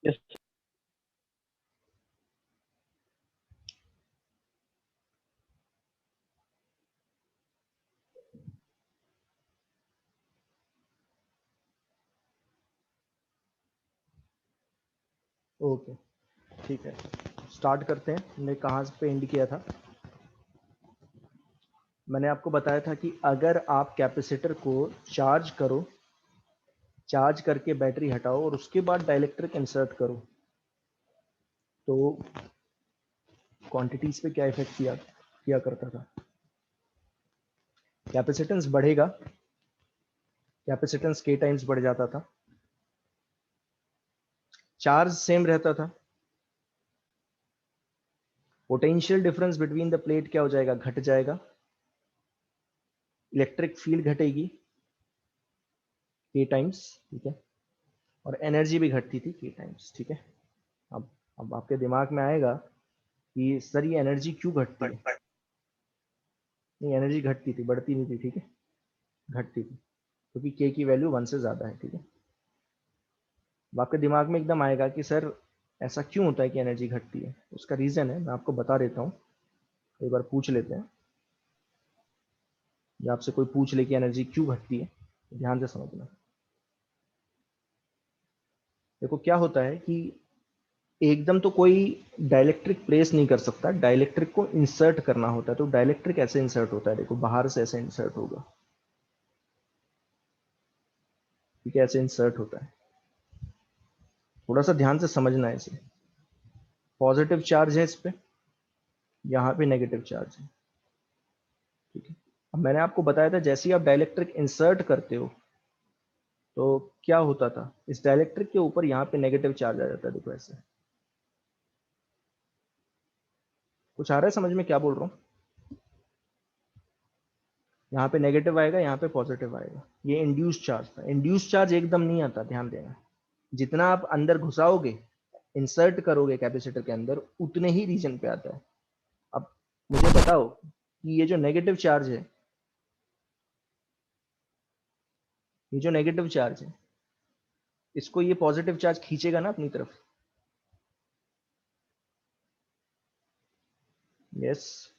Yes. Okay, ठीक है, start करते हैं। हमने कहाँ पे एंड किया था? मैंने आपको बताया था कि अगर आप कैपेसिटर को चार्ज करो, चार्ज करके बैटरी हटाओ और उसके बाद डाइलेक्ट्रिक इंसर्ट करो, तो क्वांटिटीज पे क्या इफेक्ट किया किया करता था? कैपेसिटेंस बढ़ेगा, कैपेसिटेंस के टाइम्स बढ़ जाता था, चार्ज सेम रहता था, potential difference between the plate क्या हो जाएगा? घट जाएगा, इलेक्ट्रिक फील्ड घटेगी के टाइम्स, ठीक है, और एनर्जी भी घटती थी के टाइम्स, ठीक है। अब आपके दिमाग में आएगा कि सर ये एनर्जी क्यों घटती है? नहीं, एनर्जी घटती थी, बढ़ती नहीं थी, ठीक है, घटती थी, क्योंकि के की वैल्यू 1 से ज़्यादा है, ठीक है। अब आपके दिमाग में एकदम आएगा कि सर ऐसा क्यों होता है कि एनर्जी घटती है? उसका रीज़न है, मैं आपको बता देता हूँ। एक बार पूछ लेते हैं, या आपसे कोई पूछ ले कि एनर्जी क्यों घटती है, तो ध्यान से समझना। देखो क्या होता है कि एकदम तो कोई डाइलेक्ट्रिक प्लेस नहीं कर सकता, डाइलेक्ट्रिक को इंसर्ट करना होता है। तो डाइलेक्ट्रिक ऐसे इंसर्ट होता है, देखो बाहर से ऐसे इंसर्ट होगा, ठीक है, ऐसे इंसर्ट होता है। थोड़ा सा ध्यान से समझना है इसे। पॉजिटिव चार्ज है इस पे, यहाँ पे नेगेटिव चार्ज है, ठीक है। अब मैंने आपको बताया था जैसे ही आप डाइलेक्ट्रिक इंसर्ट करते हो तो क्या होता था, इस डाइलेक्ट्रिक के ऊपर यहाँ पे नेगेटिव चार्ज आ जाता है, देखो ऐसे। कुछ आ रहा है समझ में क्या बोल रहा हूँ? यहाँ पे नेगेटिव आएगा, यहाँ पे पॉजिटिव आएगा, ये इंड्यूस चार्ज था। इंड्यूस चार्ज एकदम नहीं आता, ध्यान देना। जितना आप अंदर घुसाओगे, इंसर्ट करोगे कैपेसिटर के अंदर, उतने ही रीजन पे आता है। अब मुझे बताओ कि ये जो नेगेटिव चार्ज है, ये जो नेगेटिव चार्ज है, इसको ये पॉजिटिव चार्ज खींचेगा ना अपनी तरफ? यस।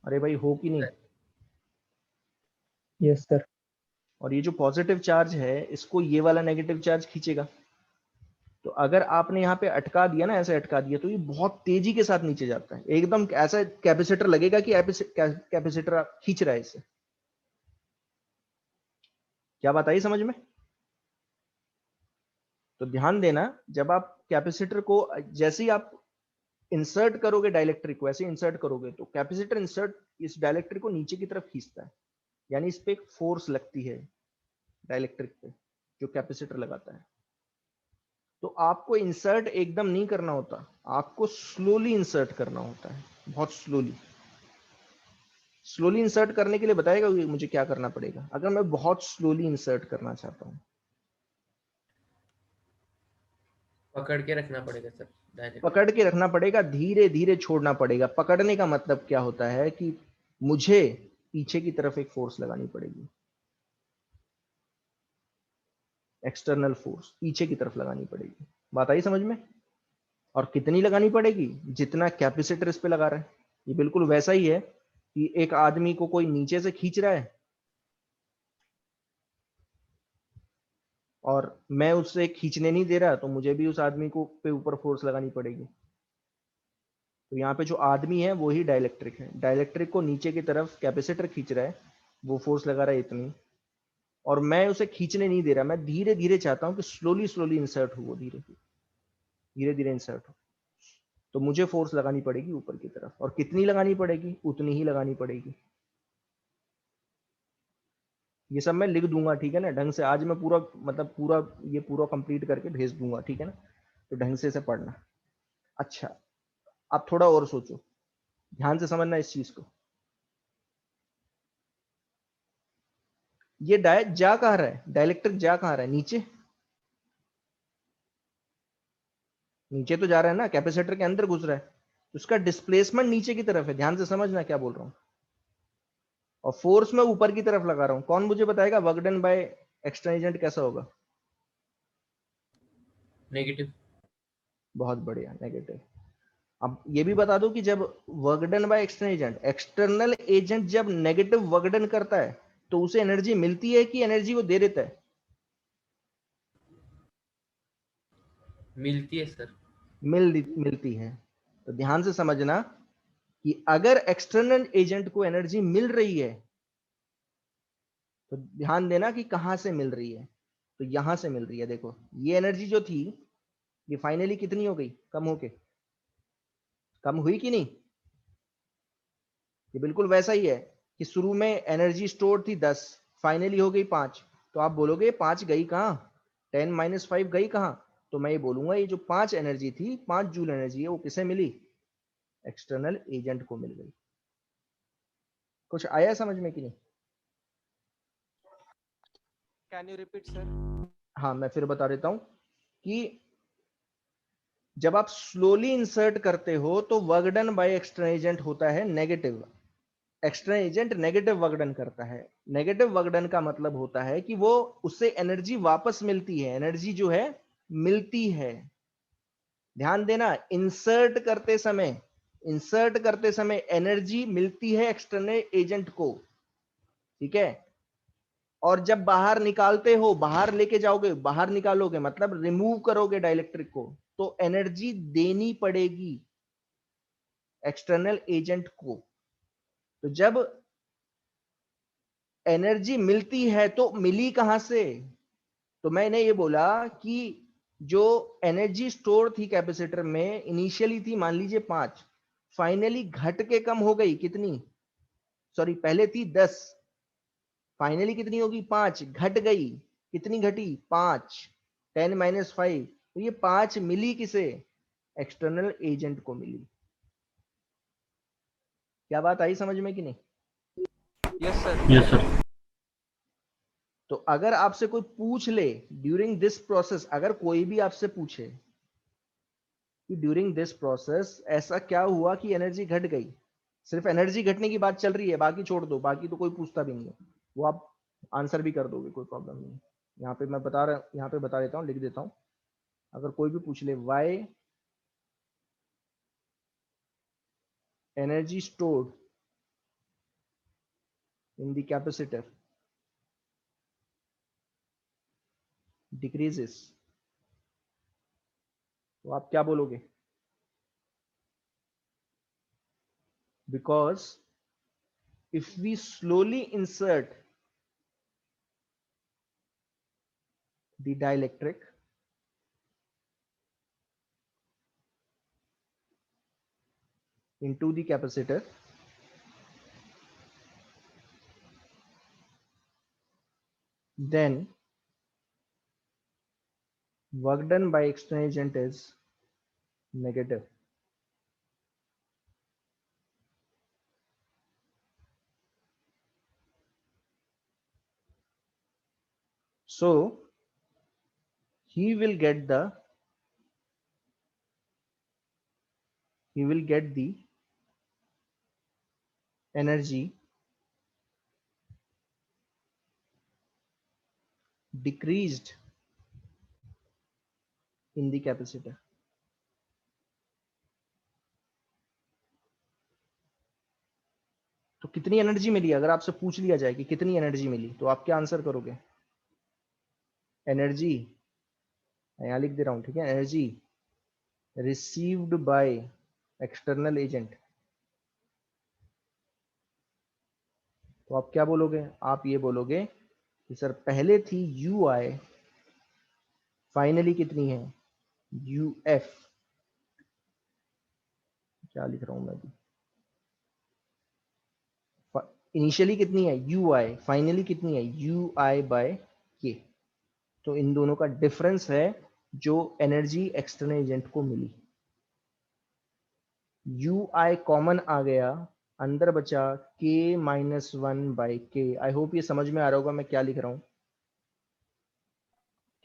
अरे भाई, हो कि नहीं? Yes sir. और ये जो पॉजिटिव चार्ज है, इसको ये वाला नेगेटिव चार्ज खींचेगा। तो अगर आपने यहाँ पे अटका दिया ना, ऐसे अटका दिया, तो ये बहुत तेजी के साथ नीचे जाता है, एकदम ऐसा कैपेसिटर लगेगा कि कैपेसिटर खींच रहा है इसे। क्या बात आई समझ में? तो ध्यान देना, जब आप कैपेसिटर को जैसे ही आप इंसर्ट करोगे डाइलेक्ट्रिक, वैसे इंसर्ट करोगे, तो कैपेसिटर इंसर्ट इस डाइलेक्ट्रिक को नीचे की तरफ खींचता है, यानी इस पे एक फोर्स लगती है डाइलेक्ट्रिक पे, जो कैपेसिटर लगाता है। तो आपको इंसर्ट एकदम नहीं करना होता, आपको स्लोली इंसर्ट करना होता है, बहुत स्लोली। स्लोली इंसर्ट करने के लिए बताएगा मुझे क्या करना पड़ेगा अगर मैं बहुत स्लोली इंसर्ट करना चाहता हूँ? पकड़ के रखना पड़ेगा सर डायरेक्ट। पकड़ के रखना पड़ेगा, धीरे धीरे छोड़ना पड़ेगा। पकड़ने का मतलब क्या होता है कि मुझे पीछे की तरफ एक फोर्स लगानी पड़ेगी, एक्सटर्नल फोर्स पीछे की तरफ लगानी पड़ेगी। बात आई समझ में? और कितनी लगानी पड़ेगी? जितना कैपेसिटर इस पे लगा रहा है। ये बिल्कुल वैसा ही है कि एक आदमी को कोई नीचे से खींच रहा है और मैं उससे खींचने नहीं दे रहा, तो मुझे भी उस आदमी को पे ऊपर फोर्स लगानी पड़ेगी। तो यहाँ पे जो आदमी है वो ही डाइलेक्ट्रिक है। डाइलेक्ट्रिक को नीचे की तरफ कैपेसिटर खींच रहा है, वो फोर्स लगा रहा है इतनी, और मैं उसे खींचने नहीं दे रहा, मैं धीरे धीरे चाहता हूँ कि स्लोली स्लोली इंसर्ट हो, वो धीरे धीरे धीरे इंसर्ट हो। तो मुझे फोर्स लगानी पड़ेगी ऊपर की तरफ, और कितनी लगानी पड़ेगी? उतनी ही लगानी पड़ेगी। ये सब मैं लिख दूंगा, ठीक है ना, ढंग से। आज मैं पूरा मतलब पूरा ये पूरा कंप्लीट करके भेज दूंगा, ठीक है ना। तो ढंग से इसे पढ़ना। अच्छा, आप थोड़ा और सोचो, ध्यान से समझना इस चीज को। ये जा कहाँ रहा है? डाइलेक्ट्रिक जा कहाँ रहा है? नीचे। नीचे तो जा रहा है ना, कैपेसिटर के अंदर घुस रहा है, तो उसका डिस्प्लेसमेंट नीचे की तरफ है। ध्यान से समझना क्या बोल रहा हूं। और फोर्स मैं ऊपर की तरफ लगा रहा हूं। कौन मुझे बताएगा work done by external agent कैसा होगा? नेगेटिव। बहुत बढ़िया, नेगेटिव। अब ये भी बता दो कि जब work done by external agent जब नेगेटिव वर्क डन करता है तो उसे एनर्जी मिलती है कि एनर्जी वो दे देता है? मिलती है सर। मिलती है। तो ध्यान से समझना कि अगर एक्सटर्नल एजेंट को एनर्जी मिल रही है तो ध्यान देना कि कहां से मिल रही है। तो यहां से मिल रही है। देखो ये एनर्जी जो थी ये फाइनली कितनी हो गई? कम होके कम हुई कि नहीं? ये बिल्कुल वैसा ही है कि शुरू में एनर्जी स्टोर थी 10, फाइनली हो गई 5। तो आप बोलोगे 5 गई कहां? 10 - 5 गई कहां? तो मैं ये बोलूंगा ये जो 5 एनर्जी थी, 5 जूल एनर्जी है, वो किसे मिली? एक्सटर्नल एजेंट को मिल गई। कुछ आया समझ में कि नहीं? Can you repeat sir? हाँ मैं फिर बता देता हूं कि जब आप स्लोली इंसर्ट करते हो तो work done by external agent होता है negative. External agent negative work done करता है। नेगेटिव वर्क डन का मतलब होता है कि वो उससे एनर्जी वापस मिलती है, एनर्जी जो है मिलती है। ध्यान देना, इंसर्ट करते समय एनर्जी मिलती है एक्सटर्नल एजेंट को, ठीक है। और जब बाहर निकालते हो, बाहर लेके जाओगे, बाहर निकालोगे मतलब रिमूव करोगे डाइलेक्ट्रिक को, तो एनर्जी देनी पड़ेगी एक्सटर्नल एजेंट को। तो जब एनर्जी मिलती है तो मिली कहां से? तो मैंने ये बोला कि जो एनर्जी स्टोर थी कैपेसिटर में इनिशियली थी मान लीजिए 5, फाइनली घट के कम हो गई कितनी? सॉरी पहले थी 10, फाइनली कितनी होगी? 5, घट गई। कितनी घटी? 5। 10 - 5। तो ये 5 मिली किसे? एक्सटर्नल एजेंट को मिली। क्या बात आई समझ में कि नहीं? Yes sir. Yes sir. तो अगर आपसे कोई पूछ ले ड्यूरिंग दिस प्रोसेस, अगर कोई भी आपसे पूछे कि ड्यूरिंग दिस प्रोसेस ऐसा क्या हुआ कि एनर्जी घट गई, सिर्फ एनर्जी घटने की बात चल रही है, बाकी छोड़ दो, बाकी तो कोई पूछता भी नहीं है, वो आप आंसर भी कर दोगे, कोई प्रॉब्लम नहीं। यहाँ पे मैं बता रहा, यहाँ पे बता देता हूँ, लिख देता हूँ। अगर कोई भी पूछ ले why energy stored in the capacitor decreases, तो आप क्या बोलोगे? Because if we slowly insert the dielectric into the capacitor, then work done by external agent is negative. So he will get the energy decreased in the capacitor. तो कितनी energy मिली? अगर आपसे पूछ लिया जाए कि कितनी एनर्जी मिली, तो आप क्या आंसर करोगे? एनर्जी यहां लिख दे रहा हूं, ठीक है, energy received by external agent. तो आप क्या बोलोगे? आप ये बोलोगे कि सर पहले थी यू आई, फाइनली कितनी है? U F. क्या लिख रहा हूं मैं अभी? इनिशियली कितनी है? यू आई, फाइनली कितनी है? यू आई बाय के। तो इन दोनों का डिफरेंस है जो एनर्जी एक्सटर्नल एजेंट को मिली। यू आई कॉमन आ गया, अंदर बचा k-1/k। आई होप ये समझ में आ रहा होगा मैं क्या लिख रहा हूं।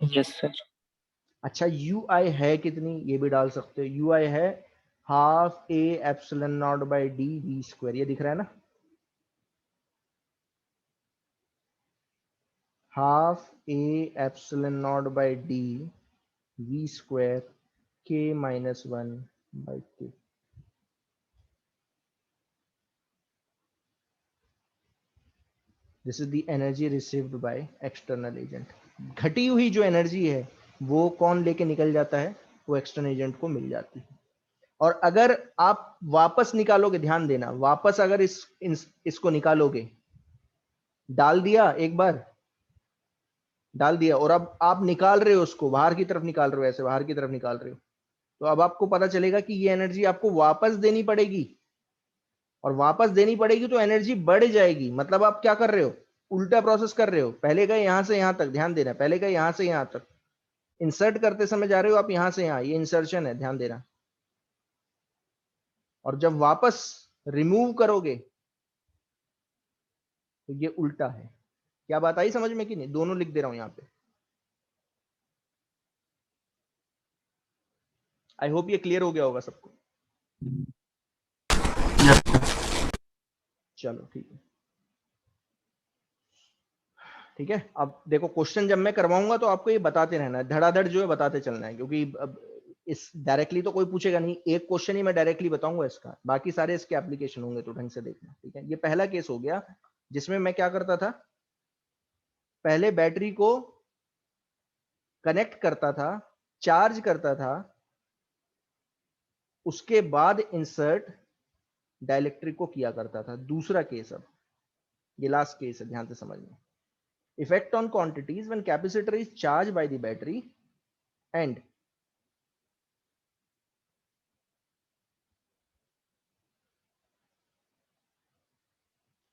Yes sir. अच्छा यू आई है कितनी ये भी डाल सकते हो। यू आई है ½ A ε0/d v², ये दिख रहा है ना? Half A epsilon not by D V square K minus 1 by K. This is the energy received by external agent. घटी हुई जो एनर्जी है वो कौन लेके निकल जाता है, वो एक्सटर्नल एजेंट को मिल जाती है। और अगर आप वापस निकालोगे, ध्यान देना, वापस अगर इसको निकालोगे, डाल दिया एक बार, डाल दिया, और अब आप निकाल रहे हो उसको, बाहर की तरफ निकाल रहे हो, ऐसे बाहर की तरफ निकाल रहे हो, तो अब आपको पता चलेगा कि ये एनर्जी आपको वापस देनी पड़ेगी, और वापस देनी पड़ेगी तो एनर्जी बढ़ जाएगी। मतलब आप क्या कर रहे हो, उल्टा प्रोसेस कर रहे हो। पहले गए यहां से यहां तक, ध्यान देना, पहले गए यहां से यहां तक, इंसर्ट करते समय जा रहे हो आप यहां से यहां, ये इंसर्शन है, ध्यान देना। और जब वापस रिमूव करोगे तो ये उल्टा है। क्या बात आई समझ में कि नहीं? दोनों लिख दे रहा हूं यहां पे। आई होप ये क्लियर हो गया होगा सबको। चलो ठीक है, ठीक है। अब देखो, क्वेश्चन जब मैं करवाऊंगा तो आपको ये बताते रहना है, धड़ाधड़ जो है बताते चलना है, क्योंकि अब इस डायरेक्टली तो कोई पूछेगा नहीं, एक क्वेश्चन ही मैं डायरेक्टली बताऊंगा इसका, बाकी सारे इसके एप्लीकेशन होंगे, तो ढंग से देखना, ठीक है। ये पहला केस हो गया जिसमें मैं क्या करता था, पहले बैटरी को कनेक्ट करता था, चार्ज करता था, उसके बाद इंसर्ट डाइलेक्ट्रिक को किया करता था। दूसरा केस, अब ये लास्ट केस है, ध्यान से समझना। Effect on quantities when capacitor is charge by the battery and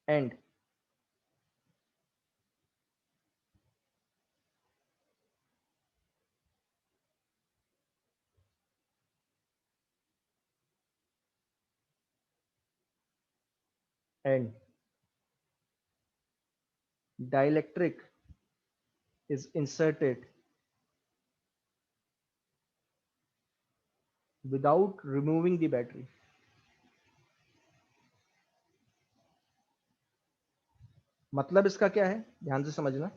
and and dielectric is inserted without removing the battery. मतलब इसका क्या है, ध्यान से समझना,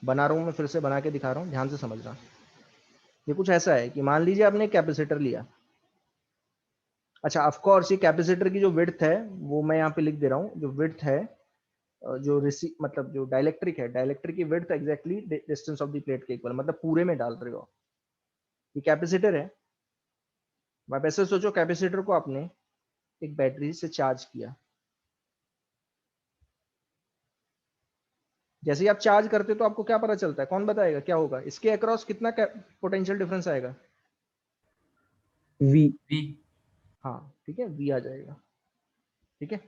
बना रहा हूं मैं, फिर से बना के दिखा रहा हूं, ध्यान से समझना। ये कुछ ऐसा है कि मान लीजिए आपने कैपेसिटर लिया, अच्छा ऑफ कोर्स ये कैपेसिटर की जो विड्थ है वो मैं यहाँ पे लिख दे रहा हूँ, जो विड्थ है, जो मतलब जो डाइलेक्ट्रिक है, डाइलेक्ट्रिक की width exactly distance of the plate के इक्वल, मतलब पूरे में डाल रहे हो। ये कैपेसिटर है, आप ऐसे सोचो, कैपेसिटर को आपने एक बैटरी से चार्ज किया, जैसे ही आप चार्ज करते हो तो आपको क्या पता चलता है, कौन बताएगा क्या होगा, इसके अक्रॉस कितना पोटेंशियल डिफरेंस आएगा, वी। वी। हाँ ठीक है, वी आ जाएगा, ठीक है।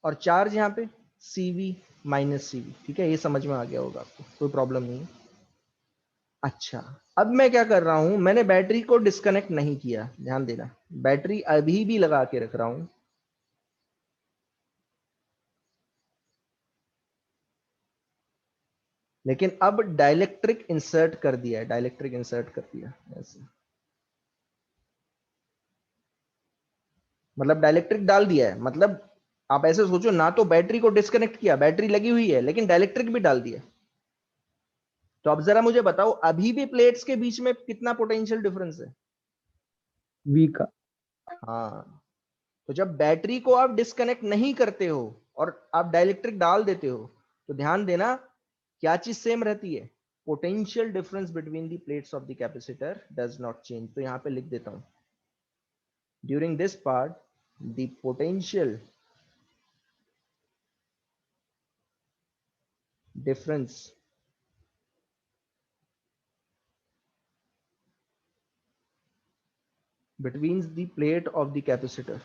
और चार्ज यहाँ पे CV माइनस CV, ठीक है, ये समझ में आ गया होगा आपको, कोई प्रॉब्लम नहीं है। अच्छा, अब मैं क्या कर रहा हूं, मैंने बैटरी को डिस्कनेक्ट नहीं किया, ध्यान देना, बैटरी अभी भी लगा के रख रहा हूं, लेकिन अब डाइलेक्ट्रिक इंसर्ट कर दिया है, डाइलेक्ट्रिक इंसर्ट कर दिया ऐसे, मतलब डाइलेक्ट्रिक डाल दिया है। मतलब आप ऐसे सोचो ना, तो बैटरी को डिस्कनेक्ट किया, बैटरी लगी हुई है, लेकिन डाइलेक्ट्रिक भी डाल दिया। तो अब जरा मुझे बताओ, अभी भी प्लेट्स के बीच में कितना पोटेंशियल डिफरेंस है, वी का। हाँ। तो जब बैटरी को आप डिस्कनेक्ट नहीं करते हो और आप डाइलेक्ट्रिक डाल देते हो, तो ध्यान देना क्या चीज सेम रहती है, potential difference between the plates of the capacitor does not change. तो यहां पे लिख देता हूं, during this part the potential difference between the plate of the capacitor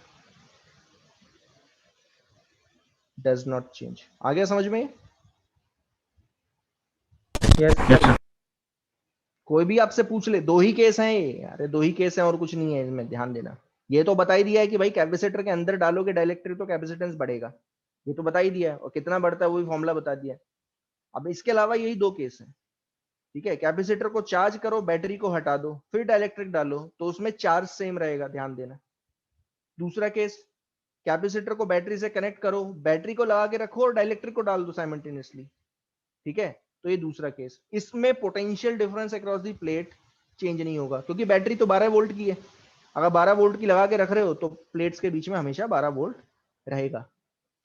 does not change। आ गया समझ में? यस। कोई भी आपसे पूछ ले, दो ही केस हैं ये, अरे दो ही केस हैं और कुछ नहीं है इसमें, ध्यान देना। ये तो बता ही दिया है कि भाई कैपेसिटर के अंदर डालोगे डाइलेक्ट्रिक तो कैपेसिटेंस बढ़ेगा, ये तो बता ही दिया है, और कितना बढ़ता है वो भी फॉर्मूला बता दिया। अब इसके अलावा यही दो केस हैं, ठीक है। कैपेसिटर को चार्ज करो, बैटरी को हटा दो, फिर डाइलेक्ट्रिक डालो, तो उसमें चार्ज सेम रहेगा, ध्यान देना। दूसरा केस, कैपेसिटर को बैटरी से कनेक्ट करो, बैटरी को लगा के रखो और डाइलेक्ट्रिक को डाल दो साइमल्टेनियसली, ठीक है। तो ये दूसरा केस। इसमें potential difference across the plate change नहीं होगा, क्योंकि बैटरी तो 12 वोल्ट की है। अगर 12 वोल्ट की लगा के रख रहे हो तो प्लेट्स के बीच में हमेशा 12 वोल्ट रहेगा।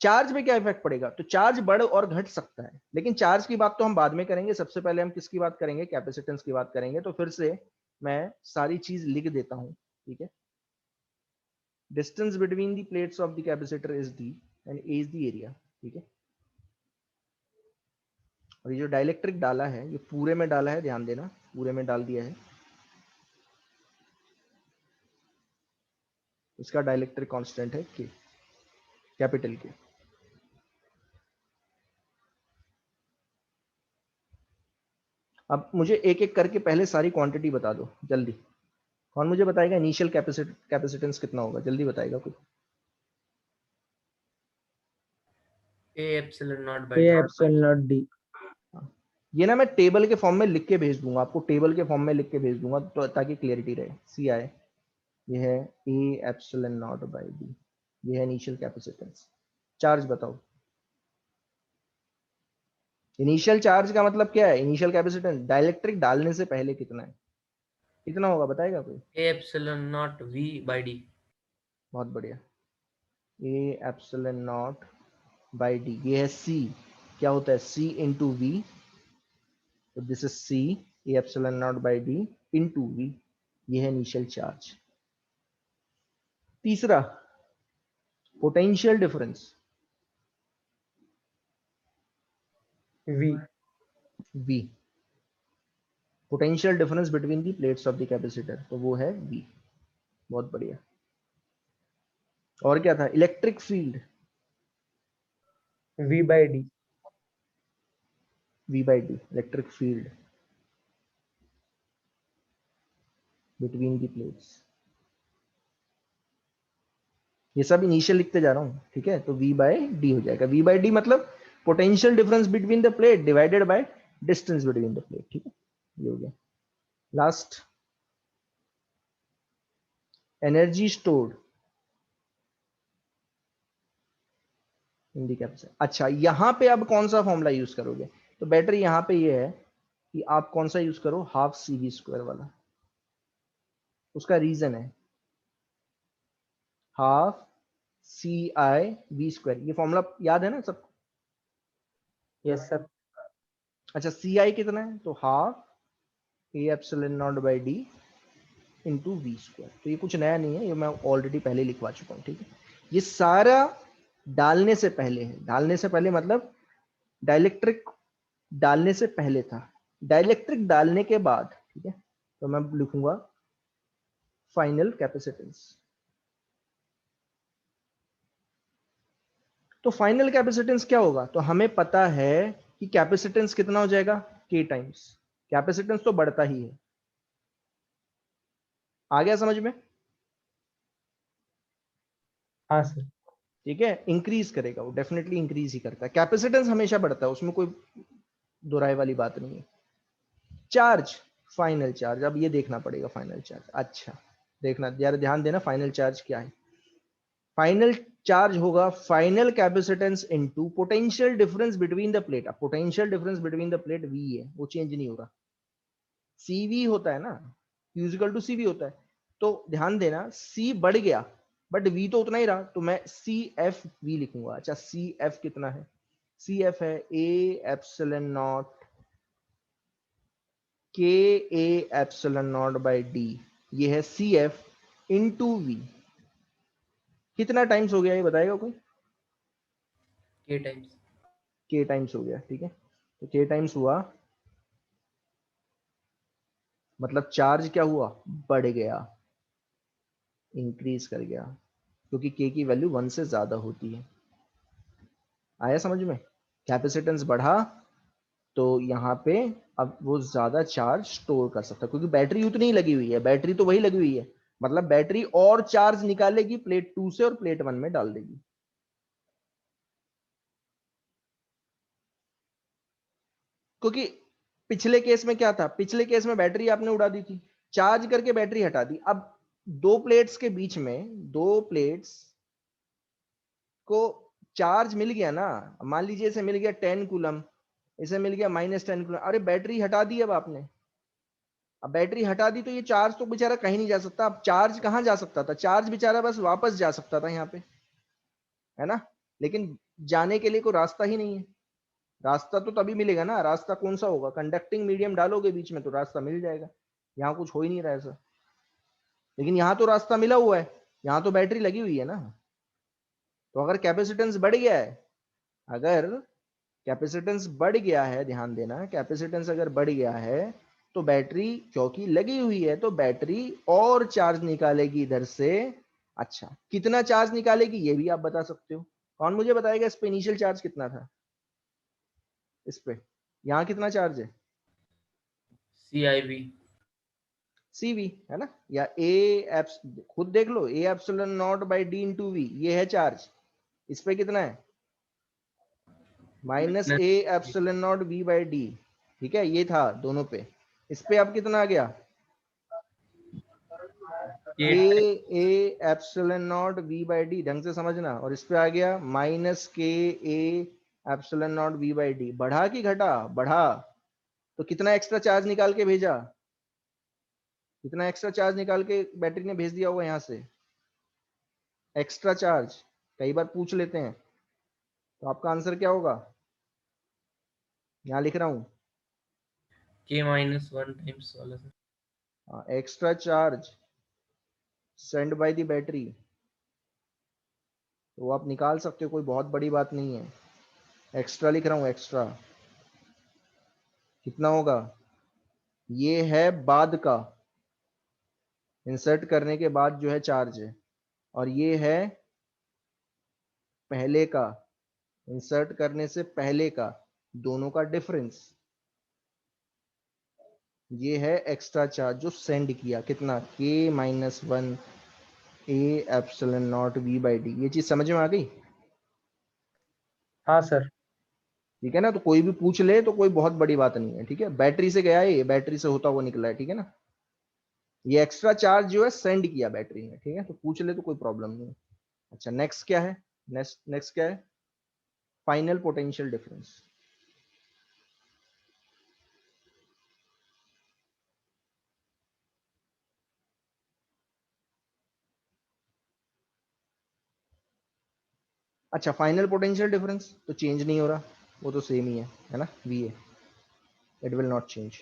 चार्ज में क्या इफेक्ट पड़ेगा, तो चार्ज बढ़ और घट सकता है, लेकिन चार्ज की बात तो हम बाद में करेंगे। सबसे पहले हम किसकी बात करेंगे, कैपेसिटेंस की बात करेंगे। तो फिर से मैं सारी चीज लिख देता हूं, ठीक है। Distance between the plates of the capacitor is D and A is the area, ठीक है। और ये जो डाइलेक्ट्रिक डाला है, ये पूरे में डाला है, ध्यान देना, पूरे में डाल दिया है। इसका डाइलेक्ट्रिक कांस्टेंट है के, कैपिटल के। अब मुझे एक एक करके पहले सारी क्वांटिटी बता दो जल्दी। कौन मुझे बताएगा इनिशियल कैपेसिटेंस कितना होगा, जल्दी बताएगा कोई। A epsilon naught by A D. epsilon naught D. ये ना मैं टेबल के फॉर्म में लिख के भेज दूंगा आपको, टेबल के फॉर्म में लिख के भेज दूंगा तो ताकि क्लियरिटी रहे। सी आई, ये है A epsilon not by D, ये है इनिशियल कैपेसिटेंस। चार्ज बताओ, इनिशियल चार्ज का मतलब क्या है, इनिशियल कैपेसिटेंस डाइलेक्ट्रिक डालने से पहले कितना है, कितना होगा बताएगा कोई। A epsilon naught V by D. बहुत बढ़िया, A epsilon not by D, ये है सी। क्या होता है सी इंटू वी, तो this is C, A epsilon not by D into V, ये है इनिशियल चार्ज। तीसरा potential difference, V. V, potential difference between the plates of the capacitor, तो वो है V। बहुत बढ़िया। और क्या था, electric field, V by D. V by D, electric field between the plates. ये सब इनिशियल लिखते जा रहा हूं, ठीक है। तो V बाई डी हो जाएगा। V बाई डी मतलब potential difference between the plate divided by distance between the plate, ठीक है। ये हो गया। लास्ट, एनर्जी स्टोर्ड इन दी कैपेसिटर। अच्छा, यहां पे अब कौन सा फॉर्मूला यूज करोगे, तो बेटर यहां पे ये है कि आप कौन सा यूज करो, हाफ सी वी स्क्वायर वाला। उसका रीजन है half C I V square, ये फॉर्मूला याद है ना सब। Yes sir. अच्छा, सी आई कितना है, तो half A epsilon not by D into V square. तो ये कुछ नया नहीं है, ये मैं ऑलरेडी पहले लिखवा चुका हूँ, ठीक है। ये सारा डालने से पहले है, डालने से पहले मतलब डाइलेक्ट्रिक डालने से पहले था। डाइलेक्ट्रिक डालने के बाद, ठीक है, तो मैं लिखूंगा फाइनल कैपेसिटेंस। तो फाइनल कैपेसिटेंस क्या होगा, तो हमें पता है कि कैपेसिटेंस कितना हो जाएगा, के टाइम्स। कैपेसिटेंस तो बढ़ता ही है, आ गया समझ में। हाँ सर. ठीक है, इंक्रीज करेगा वो, डेफिनेटली इंक्रीज ही करता है। कैपेसिटेंस हमेशा बढ़ता है, उसमें कोई दो राय वाली बात नहीं है। चार्ज, फाइनल चार्ज, अब ये देखना पड़ेगा फाइनल चार्ज। अच्छा देखना यार, ध्यान देना, फाइनल चार्ज क्या है। फाइनल चार्ज होगा final capacitance into potential difference between the plate. अब potential difference between the plate V है, वो चेंज नहीं हो रहा। CV होता है ना, Q = CV होता है। तो ध्यान देना, C बढ़ गया बट V तो उतना ही रहा, तो मैं CFV लिखूंगा। अच्छा, CF कितना है, CF है A epsilon not K A epsilon not by D, ये है CF इंटू V। कितना टाइम्स हो गया ये बताएगा कोई, K times. K टाइम्स हो गया, ठीक है। तो K टाइम्स हुआ मतलब चार्ज क्या हुआ, बढ़ गया, इंक्रीज कर गया, क्योंकि K की वैल्यू 1 से ज्यादा होती है। आया समझ में, कैपेसिटेंस बढ़ा तो यहाँ पे अब वो ज्यादा चार्ज स्टोर कर सकता है, क्योंकि बैटरी उतनी ही लगी हुई है, बैटरी तो वही लगी हुई है, मतलब बैटरी और चार्ज निकालेगी प्लेट 2 से और प्लेट 1 में डाल देगी। क्योंकि पिछले केस में क्या था, पिछले केस में बैटरी आपने उड़ा दी थी, चार्ज करके बैटरी हटा दी। अब दो प्लेट्स के बीच में, दो प्लेट्स को चार्ज मिल गया ना, मान लीजिए इसे मिल गया 10 कूलम, इसे मिल गया -10 कूलम। अरे बैटरी हटा दी अब आपने, अब बैटरी हटा दी तो ये चार्ज तो बेचारा कहीं नहीं जा सकता। अब चार्ज कहाँ जा सकता था? चार्ज बेचारा बस वापस जा सकता था यहाँ पे, है ना। लेकिन जाने के लिए कोई रास्ता ही नहीं है। रास्ता तो तभी मिलेगा ना, रास्ता कौन सा होगा? कंडक्टिंग मीडियम डालोगे बीच में तो रास्ता मिल जाएगा। यहाँ कुछ हो ही नहीं रहा ऐसा, लेकिन यहाँ तो रास्ता मिला हुआ है, यहाँ तो बैटरी लगी हुई है ना। तो अगर कैपेसिटेंस बढ़ गया है, अगर कैपेसिटेंस बढ़ गया है, ध्यान देना, कैपेसिटेंस अगर बढ़ गया है तो बैटरी क्योंकि लगी हुई है तो बैटरी और चार्ज निकालेगी इधर से। अच्छा, कितना चार्ज निकालेगी ये भी आप बता सकते हो? कौन मुझे बताएगा इस पे इनिशियल चार्ज कितना था? इस पे यहाँ कितना चार्ज है? CIV। CV है ना, या ए, खुद देख लो, A epsilon not by D into V, ये है चार्ज। इस पे कितना है? Minus A epsilon not V by D, ठीक है, ये था दोनों पे। इस पे अब कितना आ गया? A epsilon not V by D, ढंग से समझना। और इस पे आ गया minus K A epsilon not V by D. बढ़ा कि घटा? बढ़ा। तो कितना एक्स्ट्रा चार्ज निकाल के भेजा? कितना एक्स्ट्रा चार्ज निकाल के बैटरी ने भेज दिया होगा यहाँ से? एक्स्ट्रा चार्ज कई बार पूछ लेते हैं, तो आपका आंसर क्या होगा? यहाँ लिख रहा हूँ, K-1 टाइम्स वाला sir. Extra charge sent by the battery. तो आप निकाल सकते हो, कोई बहुत बड़ी बात नहीं है। एक्स्ट्रा लिख रहा हूँ, एक्स्ट्रा कितना होगा? ये है बाद का, इंसर्ट करने के बाद जो है चार्ज है, और ये है पहले का, इंसर्ट करने से पहले का, दोनों का डिफरेंस। ये है एक्स्ट्रा चार्ज जो सेंड किया, कितना? K-1 A epsilon not V by D. ये चीज समझ में आ गई? हाँ सर। ठीक है ना। तो कोई भी पूछ ले तो कोई बहुत बड़ी बात नहीं है, ठीक है। बैटरी से गया है, ये बैटरी से होता हुआ निकला है, ठीक है ना। ये एक्स्ट्रा चार्ज जो है सेंड किया बैटरी ने, ठीक है। तो पूछ ले तो कोई प्रॉब्लम नहीं है। अच्छा, नेक्स्ट क्या है? नेक्स्ट क्या है? Final potential difference. अच्छा, फाइनल पोटेंशियल डिफरेंस तो चेंज नहीं हो रहा, वो तो सेम ही है ना, वी है, इट विल नॉट चेंज।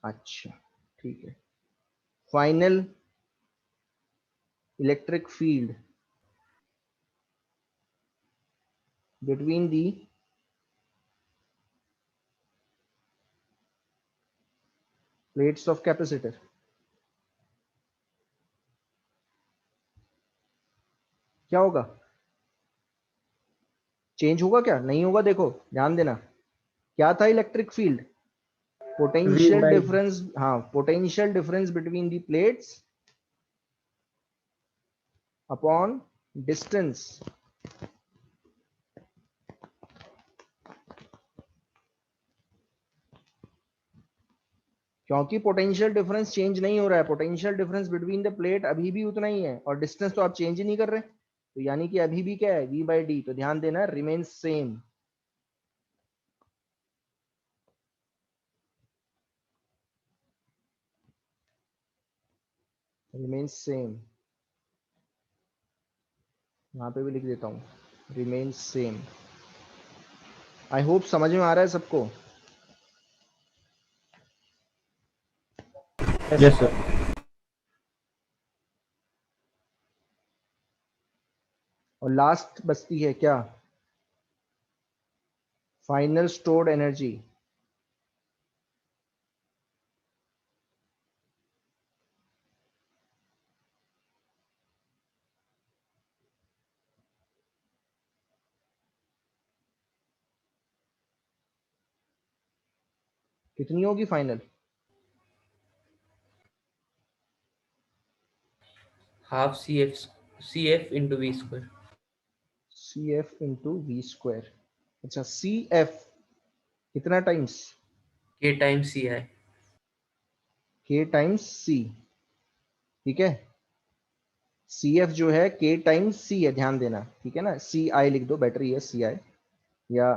अच्छा, ठीक है। Final electric field between the plates of capacitor, क्या होगा? चेंज होगा क्या? नहीं होगा। देखो ध्यान देना, क्या था electric field? V potential by difference, हाँ, potential difference between the plates upon distance. क्योंकि पोटेंशियल डिफरेंस चेंज नहीं हो रहा है, potential difference between the plate अभी भी उतना ही है, और डिस्टेंस तो आप चेंज ही नहीं कर रहे, तो यानी कि अभी भी क्या है? V by D. तो ध्यान देना, रिमेन्स सेम। रिमेन्स सेम, यहाँ पे भी लिख देता हूँ, रिमेन्स सेम। आई होप समझ में आ रहा है सबको। yes sir. और लास्ट बचती है क्या? Final stored energy. कितनी होगी final? Half CF into V square। CF into V square. अच्छा, CF कितना times? K times CI। K times C, ठीक है। CF जो है K टाइम्स C है, ध्यान देना, ठीक है ना। CI लिख दो, बेटर ही है CI। या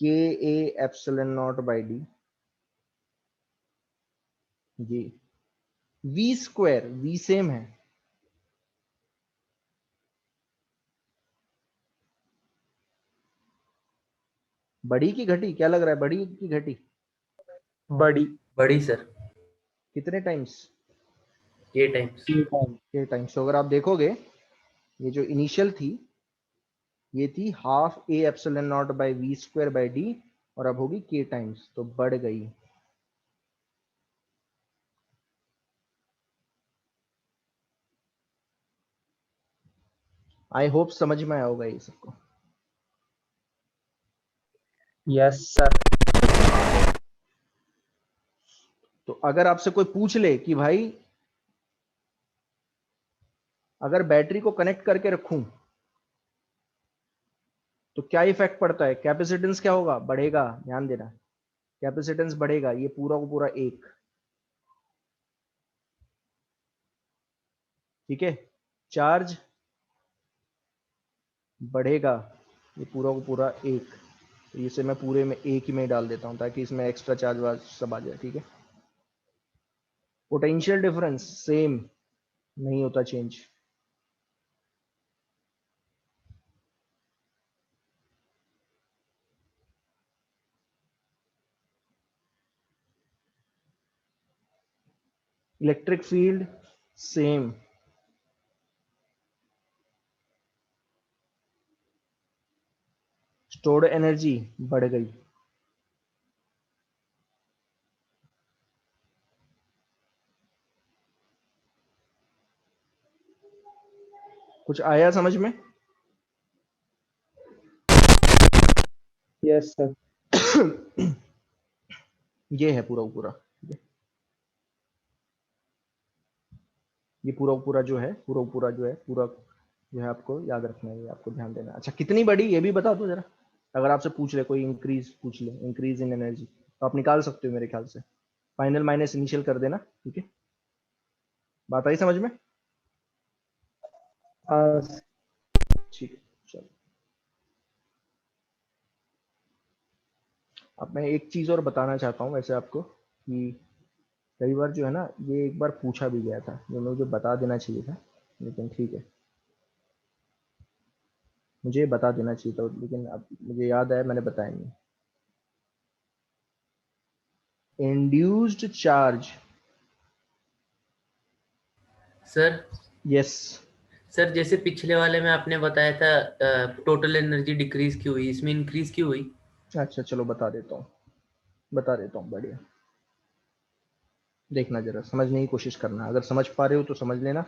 K A epsilon not by D जी। वी स्क्वायर, वी सेम है, बड़ी की घटी, क्या लग रहा है, बड़ी की घटी? बड़ी। बड़ी सर, कितने टाइम्स? के टाइम्स। के टाइम्स। तो अगर आप देखोगे ये जो इनिशियल थी ये थी half A epsilon not by V square by D, और अब होगी के टाइम्स, तो बढ़ गई। आई होप समझ में आया होगा ये सबको। Yes sir. तो अगर आपसे कोई पूछ ले कि भाई अगर बैटरी को कनेक्ट करके रखूं तो क्या इफेक्ट पड़ता है, कैपेसिटेंस क्या होगा, बढ़ेगा, ध्यान देना, कैपेसिटेंस बढ़ेगा, ये पूरा को पूरा एक, ठीक है, चार्ज बढ़ेगा, ये पूरा को पूरा एक, तो इसे मैं पूरे में एक ही में डाल देता हूं ताकि इसमें एक्स्ट्रा चार्ज वार्ज सब आ जाए, ठीक है। पोटेंशियल डिफरेंस सेम, नहीं होता change. Electric field same, stored energy बढ़ गई। कुछ आया समझ में? Yes sir. ये है पूरा पूरा, ठीक है, ये पूरा पूरा जो है, पूरा पूरा जो है, पूरा जो है आपको याद रखना है, ये आपको ध्यान देना है। अच्छा कितनी बड़ी ये भी बता दो जरा, अगर आपसे पूछ ले कोई, इंक्रीज पूछ ले, इंक्रीज इन एनर्जी, तो आप निकाल सकते हो मेरे ख्याल से, फाइनल माइनस इनिशियल कर देना, ठीक है। बात आई समझ में? हाँ ठीक है, चलो। अब मैं एक चीज और बताना चाहता हूँ वैसे आपको, कि कई बार जो है ना, ये एक बार पूछा भी गया था, जो मुझे बता देना चाहिए था, लेकिन ठीक है, मुझे बता देना चाहिए था, लेकिन अब मुझे याद आया, मैंने बताया नहीं। Induced charge, sir yes, sir जैसे पिछले वाले में आपने बताया था टोटल एनर्जी डिक्रीज क्यों हुई, इसमें इंक्रीज क्यों हुई? अच्छा चलो बता देता हूँ, बता देता हूँ, बढ़िया, देखना जरा, समझने की कोशिश करना, अगर समझ पा रहे हो तो समझ लेना,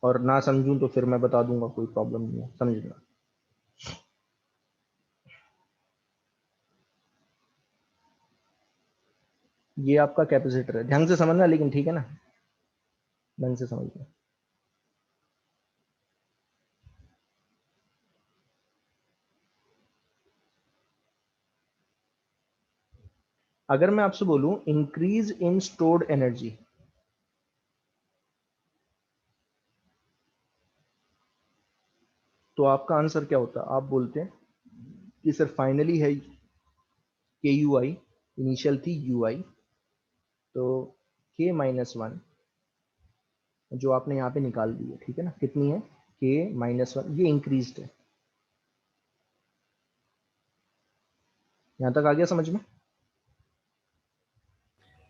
और ना समझूं तो फिर मैं बता दूंगा, कोई प्रॉब्लम नहीं है, समझ लेना। ये आपका कैपेसिटर है, ध्यान से समझना, लेकिन ठीक है ना, ढंग से समझना। अगर मैं आपसे बोलूं इंक्रीज इन स्टोर्ड एनर्जी, तो आपका आंसर क्या होता है? आप बोलते हैं कि सर फाइनली है के यू आई, इनिशियल थी यू आई, तो के माइनस वन जो आपने यहाँ पे निकाल दी है, ठीक है ना, कितनी है, के माइनस वन, ये इंक्रीज है। यहां तक आ गया समझ में?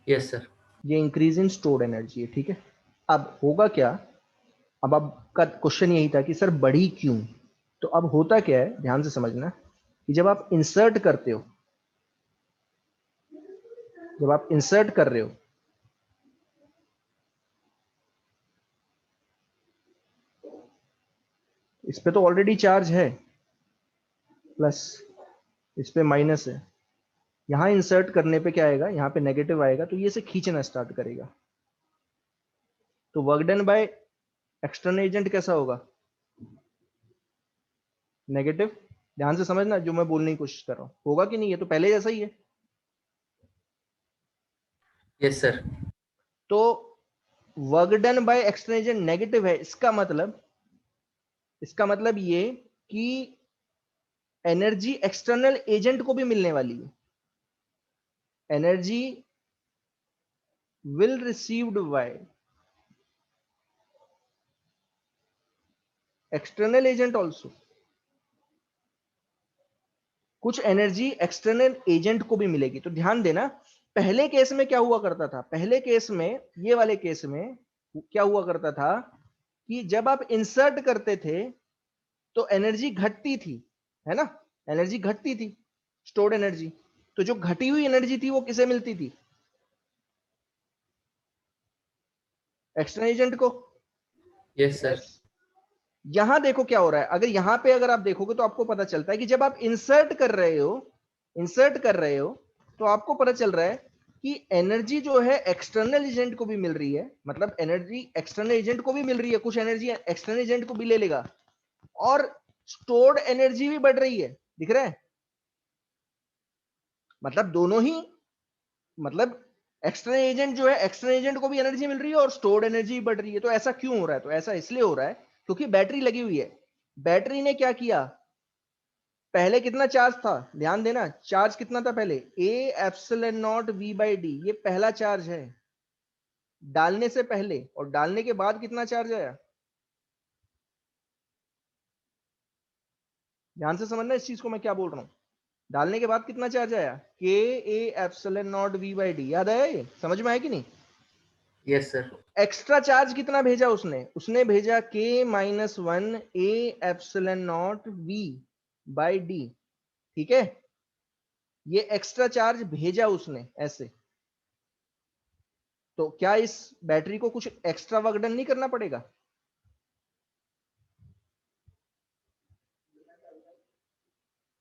Yes sir. ये इंक्रीज इन स्टोर्ड एनर्जी है, ठीक है। अब होगा क्या, अब आपका क्वेश्चन यही था कि सर बढ़ी क्यों, तो अब होता क्या है, ध्यान से समझना, कि जब आप इंसर्ट कर रहे हो, इस पे तो ऑलरेडी चार्ज है, प्लस इस पे माइनस है, यहां इंसर्ट करने पे क्या आएगा, यहाँ पे नेगेटिव आएगा, तो ये इसे खींचना स्टार्ट करेगा, तो work done by external agent कैसा होगा, नेगेटिव। ध्यान से समझना जो मैं बोलने की कोशिश कर रहा हूं, होगा कि नहीं, ये तो पहले जैसा ही है। Yes sir. तो work done by external agent negative है, इसका मतलब ये कि एनर्जी एक्सटर्नल एजेंट को भी मिलने वाली है। Energy will received by external agent also. कुछ एनर्जी एक्सटर्नल एजेंट को भी मिलेगी। तो ध्यान देना, पहले केस में क्या हुआ करता था, पहले केस में, ये वाले केस में क्या हुआ करता था कि जब आप इंसर्ट करते थे तो एनर्जी घटती थी, है ना, एनर्जी घटती थी, स्टोर्ड एनर्जी। तो जो घटी हुई एनर्जी थी वो किसे मिलती थी, एक्सटर्नल एजेंट को। Yes sir. यहां देखो क्या हो रहा है, अगर यहां पे अगर आप देखोगे तो आपको पता चलता है कि जब आप इंसर्ट कर रहे हो, इंसर्ट कर रहे हो, तो आपको पता चल रहा है कि एनर्जी जो है एक्सटर्नल एजेंट को भी मिल रही है, मतलब एनर्जी एक्सटर्नल एजेंट को भी मिल रही है, कुछ एनर्जी एक्सटर्नल एजेंट को भी ले लेगा, और स्टोर्ड एनर्जी भी बढ़ रही है, दिख रहा है। मतलब दोनों ही, मतलब एक्सटर्नल एजेंट जो है, एक्सटर्नल एजेंट को भी एनर्जी मिल रही है और स्टोर्ड एनर्जी बढ़ रही है। तो ऐसा क्यों हो रहा है, तो ऐसा इसलिए हो रहा है क्योंकि बैटरी लगी हुई है। बैटरी ने क्या किया, पहले कितना चार्ज था, ध्यान देना, चार्ज कितना था पहले, A epsilon not V by D, ये पहला चार्ज है डालने से पहले, और डालने के बाद कितना चार्ज आया, ध्यान से समझना इस चीज को मैं क्या बोल रहा हूं। डालने के बाद कितना चार्ज आया, K A epsilon not V by D, याद आया, ये समझ में आया कि नहीं। Yes sir. एक्स्ट्रा चार्ज कितना भेजा उसने, उसने भेजा K minus one A epsilon not V by D, ठीक है, ये एक्स्ट्रा चार्ज भेजा उसने ऐसे। तो क्या इस बैटरी को कुछ एक्स्ट्रा वर्क डन नहीं करना पड़ेगा,